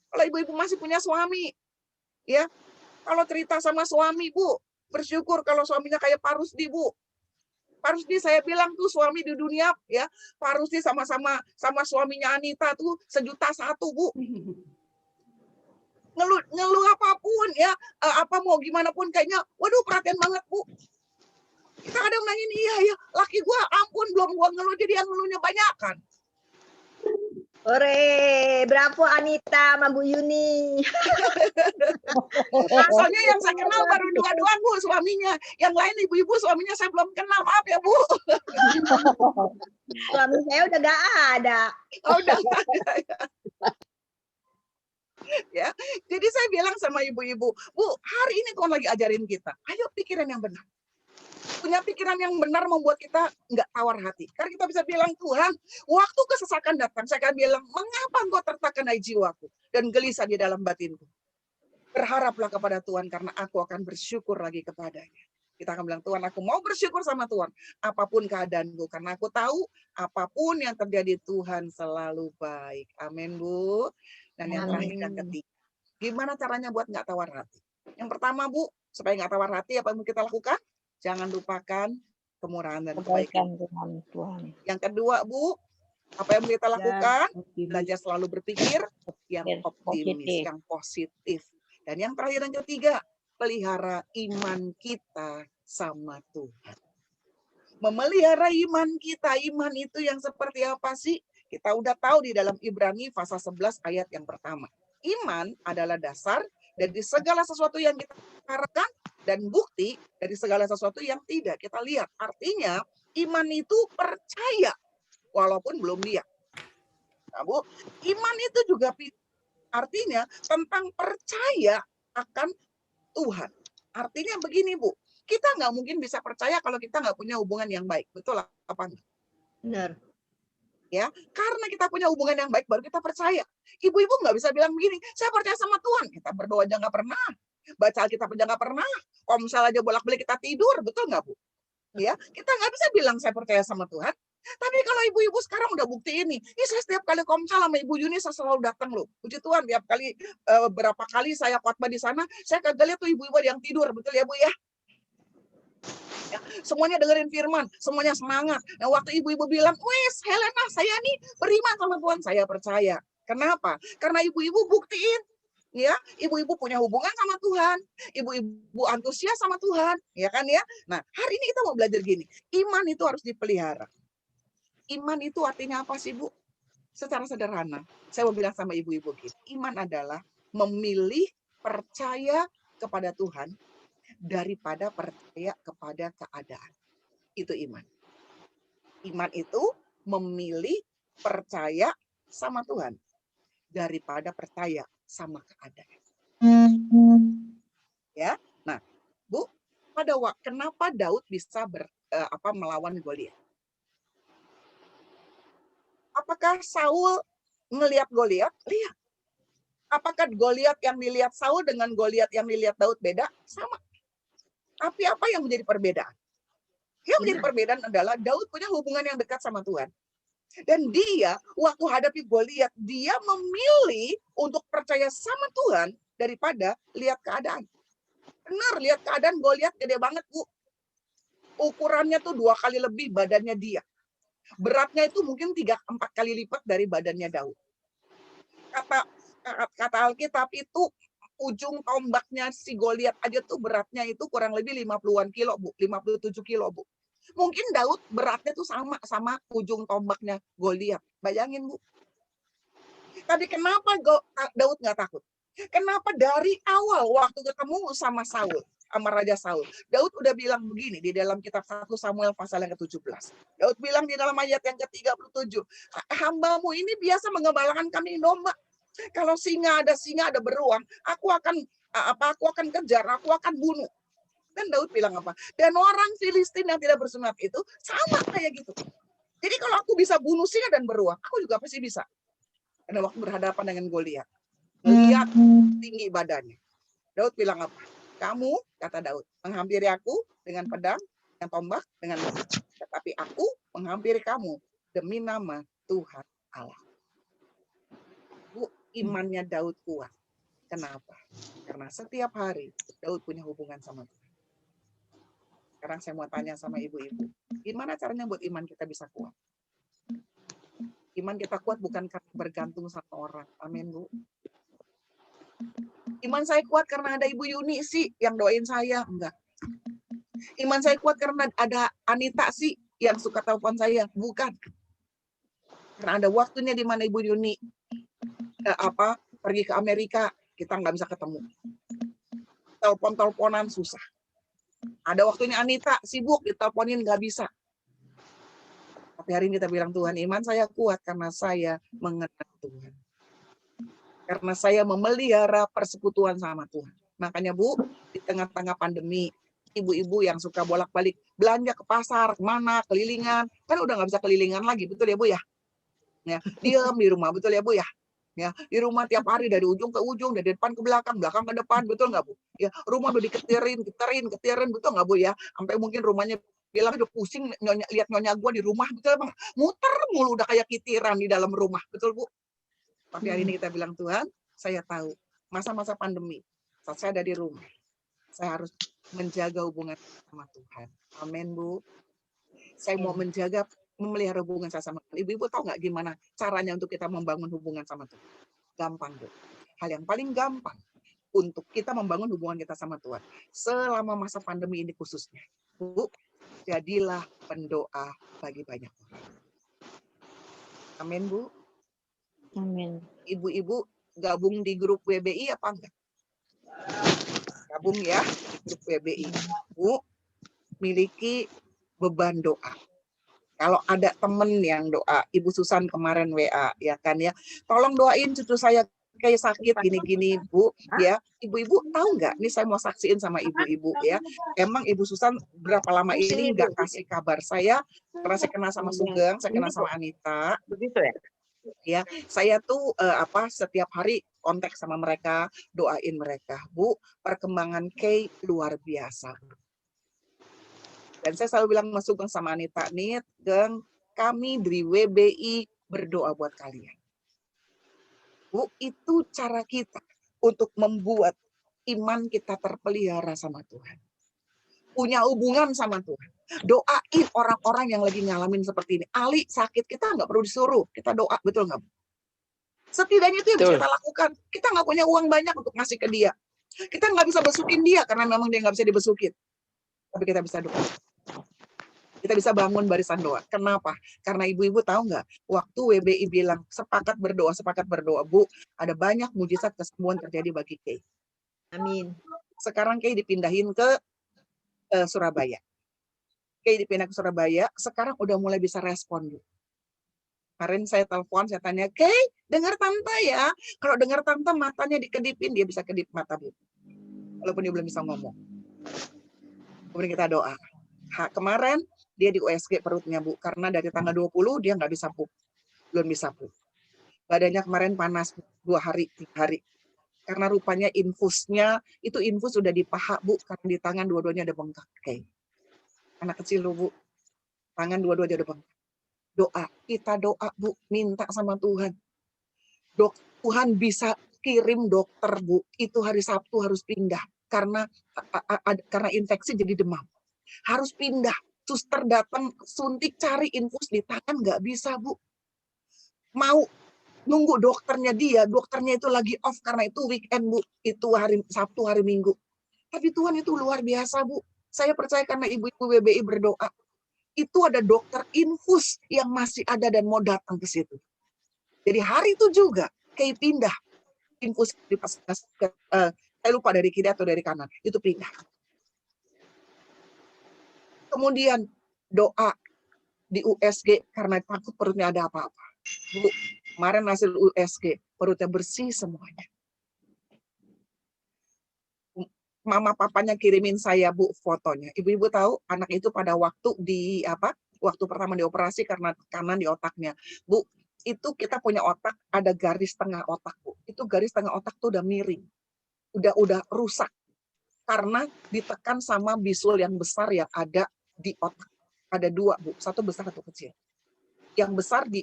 Kalau ibu-ibu masih punya suami, ya, kalau cerita sama suami, Bu, bersyukur kalau suaminya kayak Pak Rusdi, Bu. Pak Rusdi saya bilang tuh suami di dunia, ya, Pak Rusdi sama suaminya Anita tuh 1.100.000, Bu. Ngeluh apapun, ya, apa mau gimana pun kayaknya, waduh perhatian banget, Bu. Kita kadang nangin, iya ya, laki gua ampun belum gua ngeluh, jadi yang ngeluhnya banyak kan. Ore, berapa Anita sama Bu Yuni? Asalnya yang saya kenal baru 2 doang, Bu, suaminya. Yang lain ibu-ibu suaminya saya belum kenal, maaf ya, Bu. Suami saya udah gak ada. Oh, udah nggak ada, ya. Ya, jadi saya bilang sama ibu-ibu, Bu, hari ini kau lagi ajarin kita, ayo pikiran yang benar. Punya pikiran yang benar membuat kita nggak tawar hati. Karena kita bisa bilang, Tuhan, waktu kesesakan datang, saya akan bilang, mengapa engkau tertekan hai jiwaku dan gelisah di dalam batinku? Berharaplah kepada Tuhan karena aku akan bersyukur lagi kepadanya. Kita akan bilang, Tuhan, aku mau bersyukur sama Tuhan. Apapun keadaanku. Karena aku tahu apapun yang terjadi Tuhan selalu baik. Amin, Bu. Dan yang terakhir, yang ketiga. Gimana caranya buat nggak tawar hati? Yang pertama, Bu, supaya nggak tawar hati, apa yang kita lakukan? Jangan lupakan kemurahan dan kebaikan Tuhan. Yang kedua, Bu, apa yang kita lakukan? Belajar selalu berpikir yang optimis, yang positif. Dan yang terakhir, yang ketiga, pelihara iman kita sama Tuhan. Memelihara iman kita, iman itu yang seperti apa sih? Kita udah tahu di dalam Ibrani pasal 11 ayat yang pertama. Iman adalah dasar dari segala sesuatu yang kita harapkan dan bukti dari segala sesuatu yang tidak kita lihat. Artinya, iman itu percaya walaupun belum lihat. Nah, Bu, iman itu juga artinya tentang percaya akan Tuhan. Artinya begini, Bu, kita nggak mungkin bisa percaya kalau kita nggak punya hubungan yang baik. Betul apa enggak? Benar. Ya, karena kita punya hubungan yang baik baru kita percaya. Ibu-ibu nggak bisa bilang begini, saya percaya sama Tuhan. Kita berdoa aja nggak pernah. Baca Alkitab aja nggak pernah. Komsel aja bolak-balik kita tidur, betul nggak, Bu? Ya, kita nggak bisa bilang saya percaya sama Tuhan. Tapi kalau ibu-ibu sekarang udah bukti ini, saya setiap kali komsel sama Ibu Yuni saya selalu datang loh. Puji Tuhan, tiap kali berapa kali saya khotbah di sana, saya kagak lihat tuh ibu-ibu yang tidur, betul ya, Bu ya? Ya, semuanya dengerin firman, semuanya semangat. Nah, waktu ibu-ibu bilang, wes Helena, saya nih beriman sama Tuhan, saya percaya. Kenapa? Karena ibu-ibu buktiin, ya, ibu-ibu punya hubungan sama Tuhan, ibu-ibu antusias sama Tuhan, ya kan ya. Nah, hari ini kita mau belajar gini, iman itu harus dipelihara. Iman itu artinya apa sih, Bu? Secara sederhana, saya mau bilang sama ibu-ibu gini, iman adalah memilih percaya kepada Tuhan daripada percaya kepada keadaan. Itu iman. Iman itu memilih percaya sama Tuhan daripada percaya sama keadaan. Ya. Nah, Bu, pada waktu kenapa Daud bisa melawan Goliat? Apakah Saul ngelihat Goliat? Lihat. Apakah Goliat yang dilihat Saul dengan Goliat yang dilihat Daud beda? Sama. Tapi apa yang menjadi perbedaan? Yang menjadi perbedaan adalah Daud punya hubungan yang dekat sama Tuhan. Dan dia, waktu hadapi Goliat, dia memilih untuk percaya sama Tuhan daripada lihat keadaan. Benar, lihat keadaan Goliat gede banget, Bu. Ukurannya tuh 2 kali lebih badannya dia. Beratnya itu mungkin 3-4 kali lipat dari badannya Daud. Kata Alkitab itu ujung tombaknya si Goliat aja tuh beratnya itu kurang lebih 50-an kilo, Bu. 57 kilo, Bu. Mungkin Daud beratnya tuh sama ujung tombaknya Goliat. Bayangin, Bu. Tapi kenapa Daud nggak takut? Kenapa dari awal waktu ketemu sama Saul, sama Raja Saul, Daud udah bilang begini di dalam kitab 1 Samuel pasal yang ke-17. Daud bilang di dalam ayat yang ke-37, hambamu ini biasa mengembalakan kambing domba. Kalau singa ada beruang, aku akan kejar, aku akan bunuh. Dan Daud bilang apa? Dan orang Filistin yang tidak bersunat itu sama kayak gitu. Jadi kalau aku bisa bunuh singa dan beruang, aku juga pasti bisa. Karena waktu berhadapan dengan Goliat, melihat tinggi badannya, Daud bilang apa? Kamu, kata Daud, menghampiri aku dengan pedang, dengan tombak, dengan pedang. Tetapi aku menghampiri kamu demi nama Tuhan Allah. Bu, imannya Daud kuat. Kenapa? Karena setiap hari Daud punya hubungan sama Tuhan. Sekarang saya mau tanya sama ibu-ibu, gimana caranya buat iman kita bisa kuat? Iman kita kuat bukan karena bergantung sama orang. Amin, Bu. Iman saya kuat karena ada Ibu Yuni sih yang doain saya. Enggak. Iman saya kuat karena ada Anita sih yang suka telepon saya. Bukan. Karena ada waktunya di mana Ibu Yuni pergi ke Amerika, kita nggak bisa ketemu. Telepon-teleponan susah. Ada waktunya Anita sibuk, diteleponin nggak bisa. Tapi hari ini kita bilang, Tuhan, iman saya kuat karena saya mengenal Tuhan. Karena saya memelihara persekutuan sama Tuhan. Makanya, Bu, di tengah-tengah pandemi, ibu-ibu yang suka bolak-balik belanja ke pasar, kemana, kelilingan, kan udah nggak bisa kelilingan lagi, betul ya, Bu ya? Diam di rumah, betul ya, Bu ya? Ya, di rumah tiap hari dari ujung ke ujung, dari depan ke belakang ke depan, betul nggak, Bu? Ya, rumah udah diketirin, betul nggak, Bu ya? Sampai mungkin rumahnya bilang udah pusing lihat nyonya gua di rumah, betul Bang? Muter mulu udah kayak kitiran di dalam rumah, betul Bu? Tapi hari ini kita bilang, Tuhan, saya tahu masa-masa pandemi, saat saya ada di rumah, saya harus menjaga hubungan sama Tuhan. Amin, Bu. Saya mau memelihara hubungan saya sama Tuhan. Ibu-ibu tahu nggak gimana caranya untuk kita membangun hubungan sama Tuhan? Gampang, Bu. Hal yang paling gampang untuk kita membangun hubungan kita sama Tuhan selama masa pandemi ini khususnya, Bu, jadilah pendoa bagi banyak orang. Amin, Bu. Amin. Ibu-ibu gabung di grup WBI apa enggak? Gabung ya di grup WBI. Bu, miliki beban doa. Kalau ada temen yang doa, Ibu Susan kemarin WA, ya kan ya, tolong doain cucu saya kayak sakit gini-gini, Bu, ya. Ibu-ibu tahu nggak? Ini saya mau saksiin sama ibu-ibu ya. Emang Ibu Susan berapa lama ini nggak kasih kabar saya, karena saya kenal sama Sugeng, saya kenal sama Anita. Begitu ya? Ya, saya tuh setiap hari kontak sama mereka, doain mereka. Bu, perkembangan Kay luar biasa. Dan saya selalu bilang sama Sugeng sama Anita, Nit, Geng, kami dari WBI berdoa buat kalian. Bu, itu cara kita untuk membuat iman kita terpelihara sama Tuhan. Punya hubungan sama Tuhan. Doain orang-orang yang lagi ngalamin seperti ini. Ali sakit, kita nggak perlu disuruh. Kita doa, betul nggak? Setidaknya itu yang bisa kita lakukan. Kita nggak punya uang banyak untuk ngasih ke dia. Kita nggak bisa besukin dia, karena memang dia nggak bisa dibesukin. Tapi kita bisa doa. Kita bisa bangun barisan doa. Kenapa? Karena ibu-ibu tahu nggak? Waktu WBI bilang, sepakat berdoa. Bu, ada banyak mujizat kesembuhan terjadi bagi Kay. Amin. Sekarang Kay dipindahin ke Surabaya. Kay dipindah ke Surabaya, sekarang udah mulai bisa respon, Bu. Kemarin saya telepon, saya tanya, Kay, dengar tante ya. Kalau dengar tante, matanya dikedipin, dia bisa kedip mata, Bu. Walaupun dia belum bisa ngomong. Kemudian kita doa. Kemarin dia di USG perutnya, Bu, karena dari tanggal 20 dia nggak bisa pup. Belum bisa pup. Badannya kemarin panas 2 hari, 3 hari. Karena rupanya infusnya, itu infus sudah di paha, Bu, karena di tangan dua-duanya ada bengkak. Oke. Anak kecil loh, Bu. Tangan dua-duanya ada bengkak. Doa, kita doa, Bu, minta sama Tuhan. Tuhan bisa kirim dokter, Bu. Itu hari Sabtu harus pindah. Karena infeksi jadi demam. Harus pindah. Suster datang, suntik, cari infus di tangan, nggak bisa, Bu. Mau nunggu dokternya itu lagi off karena itu weekend, Bu. Itu hari Sabtu, hari Minggu. Tapi Tuhan itu luar biasa, Bu. Saya percaya karena ibu-ibu WBI berdoa. Itu ada dokter infus yang masih ada dan mau datang ke situ. Jadi hari itu juga kayak pindah. Infus di pas, saya lupa dari kiri atau dari kanan. Itu pindah. Kemudian doa di USG karena takut perutnya ada apa-apa. Bu, kemarin hasil USG, perutnya bersih semuanya. Mama papanya kirimin saya, Bu, fotonya. Ibu-ibu tahu anak itu pada waktu waktu pertama dioperasi karena tekanan di otaknya. Bu, itu kita punya otak, ada garis tengah otak, Bu. Itu garis tengah otak tuh udah miring. Udah rusak. Karena ditekan sama bisul yang besar yang ada di otak. Ada dua, Bu. Satu besar, satu kecil. Yang besar di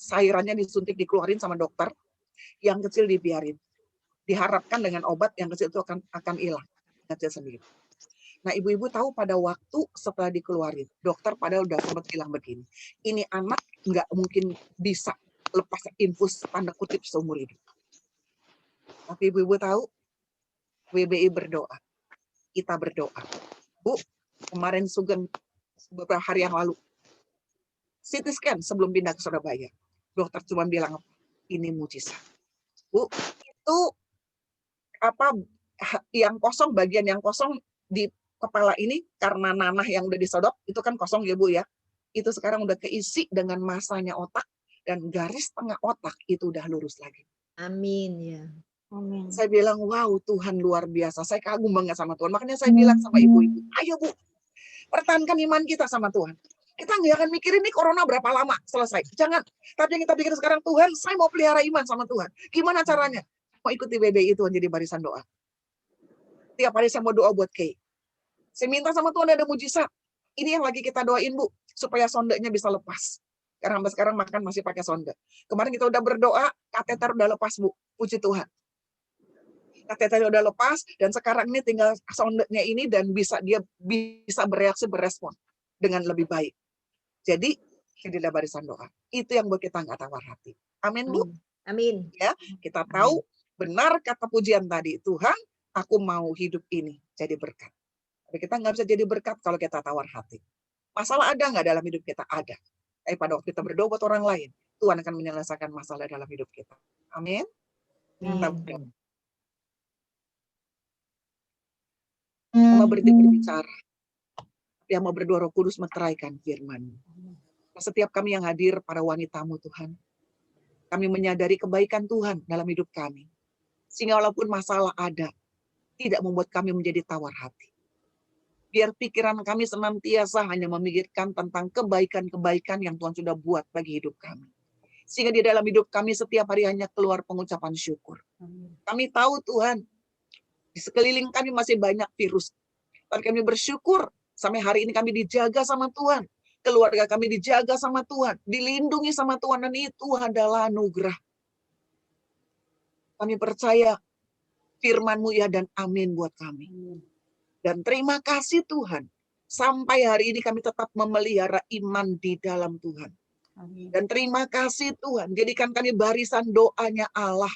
cairannya disuntik, dikeluarin sama dokter. Yang kecil dibiarin. Diharapkan dengan obat yang kecil itu akan hilang. Kecil sendiri. Nah, ibu-ibu tahu pada waktu setelah dikeluarin, dokter padahal udah sempat bilang begini, ini anak nggak mungkin bisa lepas infus tanda kutip seumur hidup. Tapi ibu-ibu tahu, WBI berdoa. Kita berdoa. Bu, kemarin Sugeng beberapa hari yang lalu, CT scan sebelum pindah ke Surabaya. Dokter cuma bilang, ini mujizat. Bu, itu yang kosong, bagian yang kosong di kepala ini karena nanah yang udah disodok, itu kan kosong ya, Bu ya. Itu sekarang udah keisi dengan masanya otak dan garis tengah otak itu udah lurus lagi. Amin ya. Amin. Saya bilang, wow, Tuhan luar biasa. Saya kagum banget sama Tuhan. Makanya saya bilang sama ibu-ibu, ayo Bu, pertahankan iman kita sama Tuhan. Kita nggak akan mikirin nih corona berapa lama selesai. Jangan. Tapi yang kita pikir sekarang, Tuhan, saya mau pelihara iman sama Tuhan. Gimana caranya? Mau ikuti WBI Tuhan jadi barisan doa. Tiap hari saya mau doa buat Kay. Saya minta sama Tuhan ada mujizat. Ini yang lagi kita doain, Bu, supaya sondanya bisa lepas. Karena sampai sekarang makan masih pakai sonde. Kemarin kita udah berdoa, kateter udah lepas, Bu. Puji Tuhan. Kateternya udah lepas, dan sekarang ini tinggal sondenya ini, dan dia bisa bereaksi, berespon dengan lebih baik. Jadi, jadilah barisan doa. Itu yang buat kita nggak tawar hati. Amin, Bu? Amin. Ya, kita tahu benar kata pujian tadi, Tuhan, aku mau hidup ini jadi berkat. Tapi kita nggak bisa jadi berkat kalau kita tawar hati. Masalah ada nggak dalam hidup kita? Ada. Tapi pada waktu kita berdoa buat orang lain, Tuhan akan menyelesaikan masalah dalam hidup kita. Amin. Kita berdoa. Mau berhenti berbicara. Yang mau berdoa Roh Kudus meteraikan firman. Setiap kami yang hadir, para wanitamu Tuhan, kami menyadari kebaikan Tuhan dalam hidup kami. Sehingga walaupun masalah ada, tidak membuat kami menjadi tawar hati. Biar pikiran kami senantiasa hanya memikirkan tentang kebaikan-kebaikan yang Tuhan sudah buat bagi hidup kami. Sehingga di dalam hidup kami setiap hari hanya keluar pengucapan syukur. Kami tahu Tuhan, di sekeliling kami masih banyak virus. Tapi kami bersyukur sampai hari ini kami dijaga sama Tuhan. Keluarga kami dijaga sama Tuhan. Dilindungi sama Tuhan. Dan itu adalah anugerah. Kami percaya firman-Mu ya dan amin buat kami. Dan terima kasih Tuhan. Sampai hari ini kami tetap memelihara iman di dalam Tuhan. Dan terima kasih Tuhan. Jadikan kami barisan doanya Allah.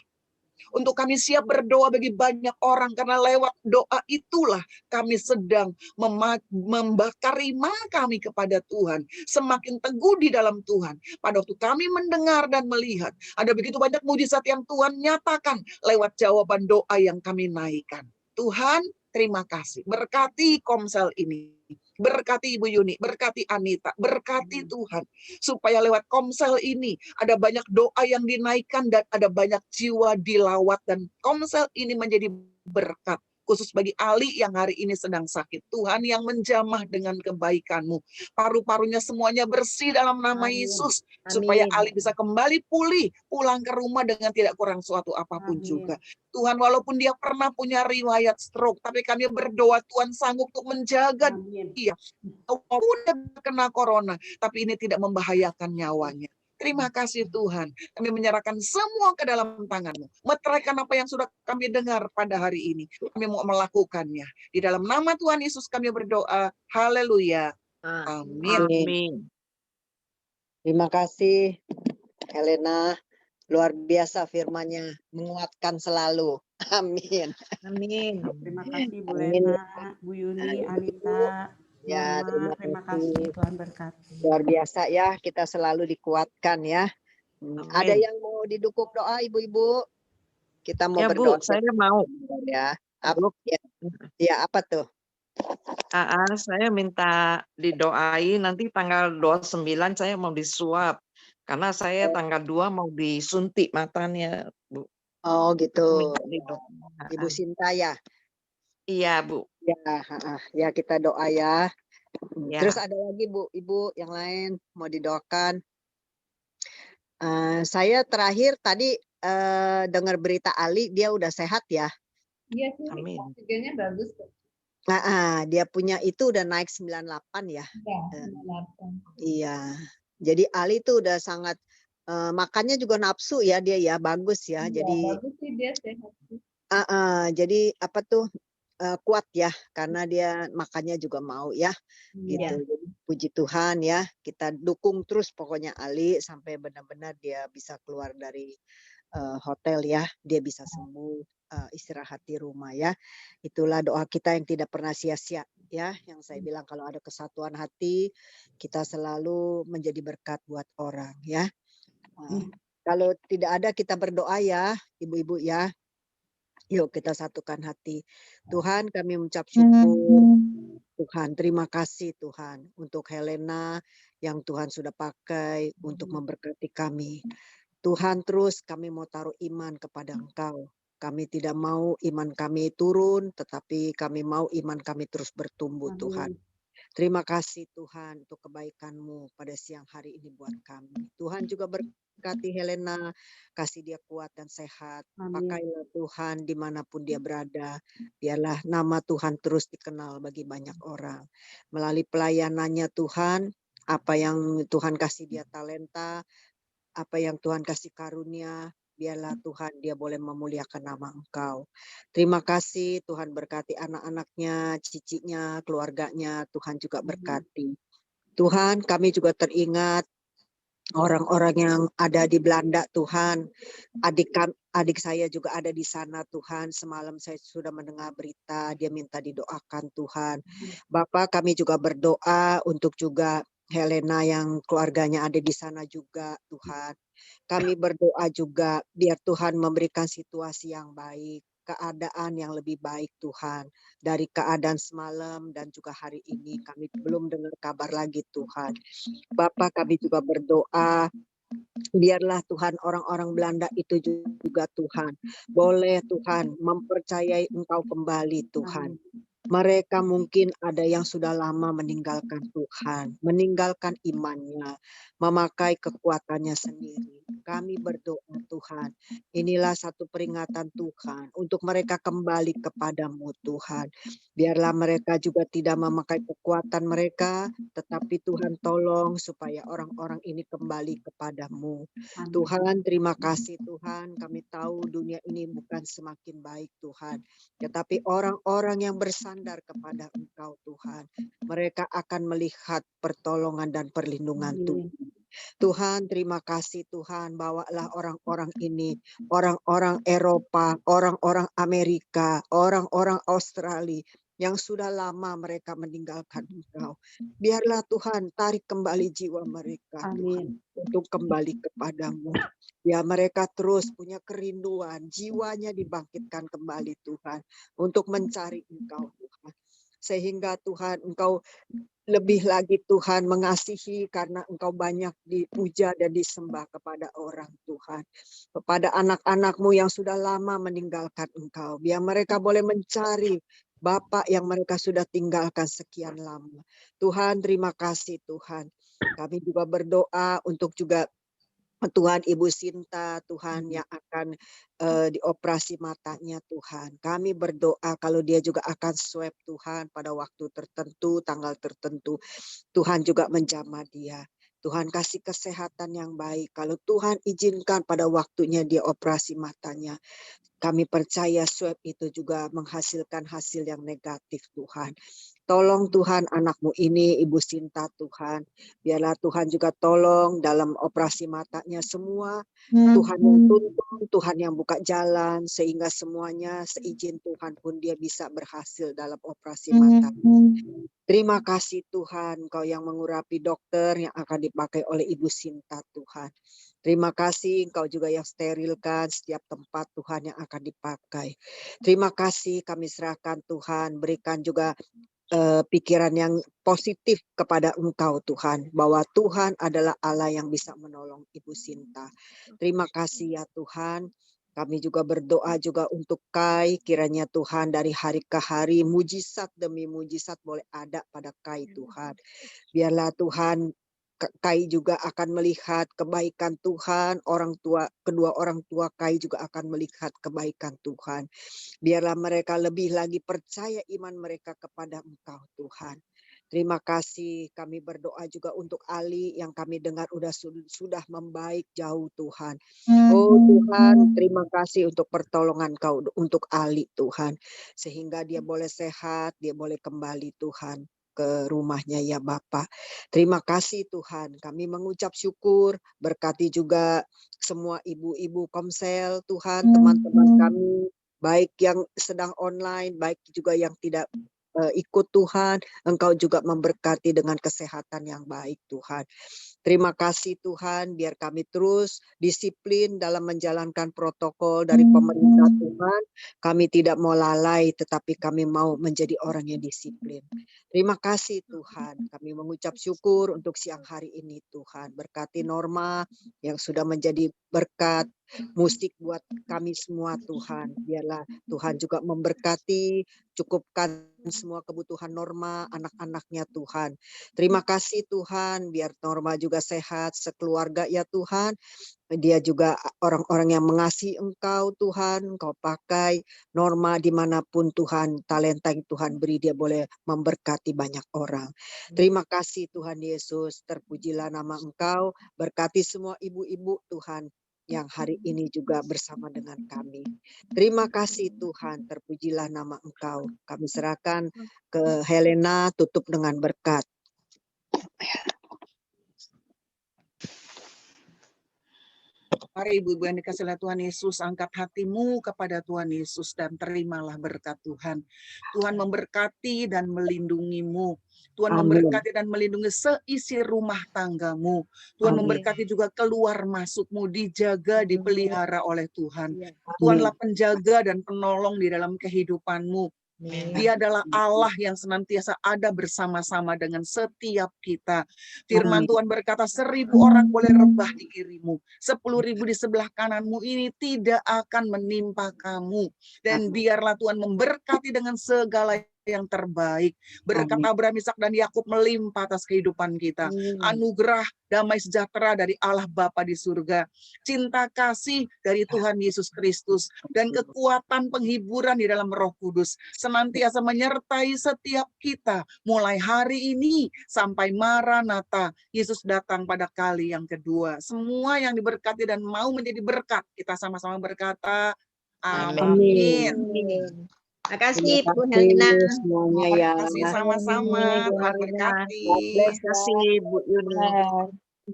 Untuk kami siap berdoa bagi banyak orang. Karena lewat doa itulah kami sedang membakar iman kami kepada Tuhan. Semakin teguh di dalam Tuhan. Pada waktu kami mendengar dan melihat. Ada begitu banyak mujizat yang Tuhan nyatakan. Lewat jawaban doa yang kami naikkan. Tuhan, terima kasih. Berkati Komsel ini. Berkati Ibu Yuni, berkati Anita, berkati Tuhan. Supaya lewat Komsel ini ada banyak doa yang dinaikkan dan ada banyak jiwa dilawat. Dan Komsel ini menjadi berkat khusus bagi Ali yang hari ini sedang sakit. Tuhan yang menjamah dengan kebaikan-Mu. Paru-parunya semuanya bersih dalam nama Amin. Yesus. Supaya Amin. Ali bisa kembali pulih, pulang ke rumah dengan tidak kurang suatu apapun Amin. juga. Tuhan, walaupun dia pernah punya riwayat stroke, tapi kami berdoa Tuhan sanggup untuk menjaga Amin. dia. Walaupun dia kena corona, tapi ini tidak membahayakan nyawanya. Terima kasih Tuhan. Kami menyerahkan semua ke dalam tangan-Mu. Meteraikan apa yang sudah kami dengar pada hari ini. Kami mau melakukannya. Di dalam nama Tuhan Yesus kami berdoa. Haleluya. Amin. Amin. Terima kasih Helena. Luar biasa firman-Nya, menguatkan selalu. Amin. Amin. Terima kasih Bu Amin. Lena, Bu Yuni, Anita, Ya, Mama. Terima kasih. Tuhan berkati. Luar biasa ya, kita selalu dikuatkan ya. Ada Amin. yang mau didukung doa Ibu-ibu? Kita mau Ya berdoa Bu, saya mau. ya. Apa, Bu, ya apa tuh? saya minta didoain nanti tanggal 29 saya mau disuap. Karena saya tanggal 2 mau disuntik matanya, Bu. Oh gitu. Minta didoain. Ibu Sinta ya. Iya, Bu. Ya, ya kita doa ya. Ya. Terus ada lagi Bu, Ibu yang lain mau didoakan. Saya terakhir tadi dengar berita Ali, dia udah sehat ya. Iya sih, Amin. oksigennya bagus kok. Dia punya itu udah naik 98 ya. Ya, 98. Iya. Jadi Ali itu udah sangat makannya juga nafsu ya dia ya, bagus ya. Iya, Jadi bagus sih dia sehat sih. jadi apa tuh kuat ya karena dia makannya juga mau ya. Iya. Gitu. Jadi, puji Tuhan ya, kita dukung terus pokoknya Ali sampai benar-benar dia bisa keluar dari hotel ya, dia bisa sembuh, istirahat di rumah ya. Itulah doa kita yang tidak pernah sia-sia ya, yang saya bilang kalau ada kesatuan hati, kita selalu menjadi berkat buat orang ya. Kalau tidak ada kita berdoa ya, ibu-ibu ya. Yuk kita satukan hati. Tuhan, kami mengucap syukur. Tuhan, terima kasih Tuhan untuk Helena yang Tuhan sudah pakai untuk memberkati kami. Tuhan, terus kami mau taruh iman kepada Engkau. Kami tidak mau iman kami turun, tetapi kami mau iman kami terus bertumbuh Tuhan. Terima kasih Tuhan untuk kebaikan-Mu pada siang hari ini buat kami. Tuhan juga berkati Helena, kasih dia kuat dan sehat. Pakailah Tuhan dimanapun dia berada. Biarlah nama Tuhan terus dikenal bagi banyak orang. Melalui pelayanannya Tuhan, apa yang Tuhan kasih dia talenta, apa yang Tuhan kasih karunia, biarlah Tuhan dia boleh memuliakan nama Engkau. Terima kasih Tuhan berkati anak-anaknya, cicinya, keluarganya, Tuhan juga berkati. Tuhan, kami juga teringat orang-orang yang ada di Belanda Tuhan. Adik saya juga ada di sana Tuhan. Semalam saya sudah mendengar berita, dia minta didoakan Tuhan. Bapak, kami juga berdoa untuk juga Helena yang keluarganya ada di sana juga Tuhan. Kami berdoa juga biar Tuhan memberikan situasi yang baik, keadaan yang lebih baik Tuhan. Dari keadaan semalam dan juga hari ini kami belum dengar kabar lagi Tuhan. Bapak, kami juga berdoa biarlah Tuhan orang-orang Belanda itu juga Tuhan. Boleh Tuhan mempercayai Engkau kembali Tuhan. Mereka mungkin ada yang sudah lama meninggalkan Tuhan, meninggalkan imannya, memakai kekuatannya sendiri. Kami berdoa Tuhan, inilah satu peringatan Tuhan untuk mereka kembali kepadamu Tuhan. Biarlah mereka juga tidak memakai kekuatan mereka, tetapi Tuhan tolong supaya orang-orang ini kembali kepadamu. Tuhan, terima kasih Tuhan, kami tahu dunia ini bukan semakin baik Tuhan, tetapi orang-orang yang bersandar kepada Engkau Tuhan, mereka akan melihat pertolongan dan perlindungan Tuhan. Tuhan, terima kasih Tuhan, bawalah orang-orang ini, orang-orang Eropa, orang-orang Amerika, orang-orang Australia, yang sudah lama mereka meninggalkan Engkau. Biarlah Tuhan tarik kembali jiwa mereka Tuhan, untuk kembali kepadamu. Ya mereka terus punya kerinduan, jiwanya dibangkitkan kembali Tuhan, untuk mencari Engkau Tuhan. sehingga Tuhan Engkau lebih lagi Tuhan mengasihi karena Engkau banyak dipuja dan disembah kepada orang Tuhan. Kepada anak-anak-Mu yang sudah lama meninggalkan Engkau. Biar mereka boleh mencari Bapa yang mereka sudah tinggalkan sekian lama. Tuhan, terima kasih Tuhan. Kami juga berdoa untuk juga Tuhan Ibu Sinta, Tuhan yang akan dioperasi matanya Tuhan. Kami berdoa kalau dia juga akan swab Tuhan pada waktu tertentu, tanggal tertentu. Tuhan juga menjamah dia. Tuhan kasih kesehatan yang baik. Kalau Tuhan izinkan pada waktunya dia operasi matanya. Kami percaya swab itu juga menghasilkan hasil yang negatif Tuhan. Tolong Tuhan anak-Mu ini, Ibu Sinta Tuhan. Biarlah Tuhan juga tolong dalam operasi matanya semua. Tuhan yang tuntun, Tuhan yang buka jalan. Sehingga semuanya seizin Tuhan pun dia bisa berhasil dalam operasi mata. Terima kasih Tuhan, Kau yang mengurapi dokter yang akan dipakai oleh Ibu Sinta Tuhan. Terima kasih Engkau juga yang sterilkan setiap tempat Tuhan yang akan dipakai. Terima kasih kami serahkan Tuhan, berikan juga pikiran yang positif kepada Engkau Tuhan, bahwa Tuhan adalah Allah yang bisa menolong Ibu Sinta. Terima kasih ya Tuhan. Kami juga berdoa juga untuk Kai, kiranya Tuhan dari hari ke hari mujizat demi mujizat boleh ada pada Kai Tuhan. Biarlah Tuhan Kai juga akan melihat kebaikan Tuhan, kedua orang tua Kai juga akan melihat kebaikan Tuhan. Biarlah mereka lebih lagi percaya iman mereka kepada Engkau Tuhan. Terima kasih, kami berdoa juga untuk Ali yang kami dengar sudah membaik jauh Tuhan. Oh Tuhan, terima kasih untuk pertolongan Kau untuk Ali Tuhan. Sehingga dia boleh sehat, dia boleh kembali Tuhan ke rumahnya ya Bapak. Terima kasih Tuhan, kami mengucap syukur, berkati juga semua ibu-ibu Komsel Tuhan, teman-teman kami, baik yang sedang online, baik juga yang tidak ikut Tuhan, Engkau juga memberkati dengan kesehatan yang baik Tuhan. Terima kasih Tuhan, biar kami terus disiplin dalam menjalankan protokol dari pemerintah Tuhan. Kami tidak mau lalai, tetapi kami mau menjadi orang yang disiplin. Terima kasih Tuhan, kami mengucap syukur untuk siang hari ini Tuhan. Berkati Norma yang sudah menjadi berkat musik buat kami semua Tuhan. Biarlah Tuhan juga memberkati, cukupkan semua kebutuhan Norma, anak-anaknya Tuhan. Terima kasih Tuhan, biar Norma juga sehat, sekeluarga ya Tuhan. Dia juga orang-orang yang mengasihi Engkau Tuhan, Engkau pakai Norma dimanapun Tuhan, talenta yang Tuhan beri, dia boleh memberkati banyak orang. Terima kasih Tuhan Yesus, terpujilah nama Engkau, berkati semua ibu-ibu Tuhan yang hari ini juga bersama dengan kami. Terima kasih Tuhan, terpujilah nama Engkau. Kami serahkan ke Helena, tutup dengan berkat. Mari ibu-ibu yang dikasihi oleh Tuhan Yesus, angkat hatimu kepada Tuhan Yesus dan terimalah berkat Tuhan. Tuhan memberkati dan melindungimu. Tuhan Amin. memberkati dan melindungi seisi rumah tanggamu. Tuhan Amin. memberkati juga keluar masukmu, dijaga, dipelihara oleh Tuhan. Amin. Tuhanlah penjaga dan penolong di dalam kehidupanmu. Dia adalah Allah yang senantiasa ada bersama-sama dengan setiap kita. Firman Amin. Tuhan berkata, 1000 orang boleh rebah di kirimu, 10.000 di sebelah kananmu, ini tidak akan menimpa kamu. Dan biarlah Tuhan memberkati dengan segala yang terbaik. Berkat Abraham, Ishak dan Yakub melimpah atas kehidupan kita. Anugerah, damai sejahtera dari Allah Bapa di surga, cinta kasih dari Tuhan Yesus Kristus, dan kekuatan penghiburan di dalam Roh Kudus senantiasa menyertai setiap kita mulai hari ini sampai Maranatha, Yesus datang pada kali yang kedua. Semua yang diberkati dan mau menjadi berkat, kita sama-sama berkata amin. Terima kasih Bu Terima kasih Helena. semuanya ya. Terima kasih sama-sama. Tuhan berkati. Bless Terima kasih Bu Yuni.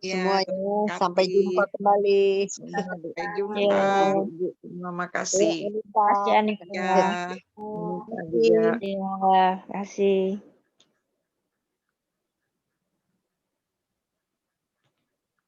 Ya, semuanya. Sampai jumpa kembali. sampai jumpa. Terima kasih. Terima kasih Anika. Ya. Terima kasih. Terima kasih.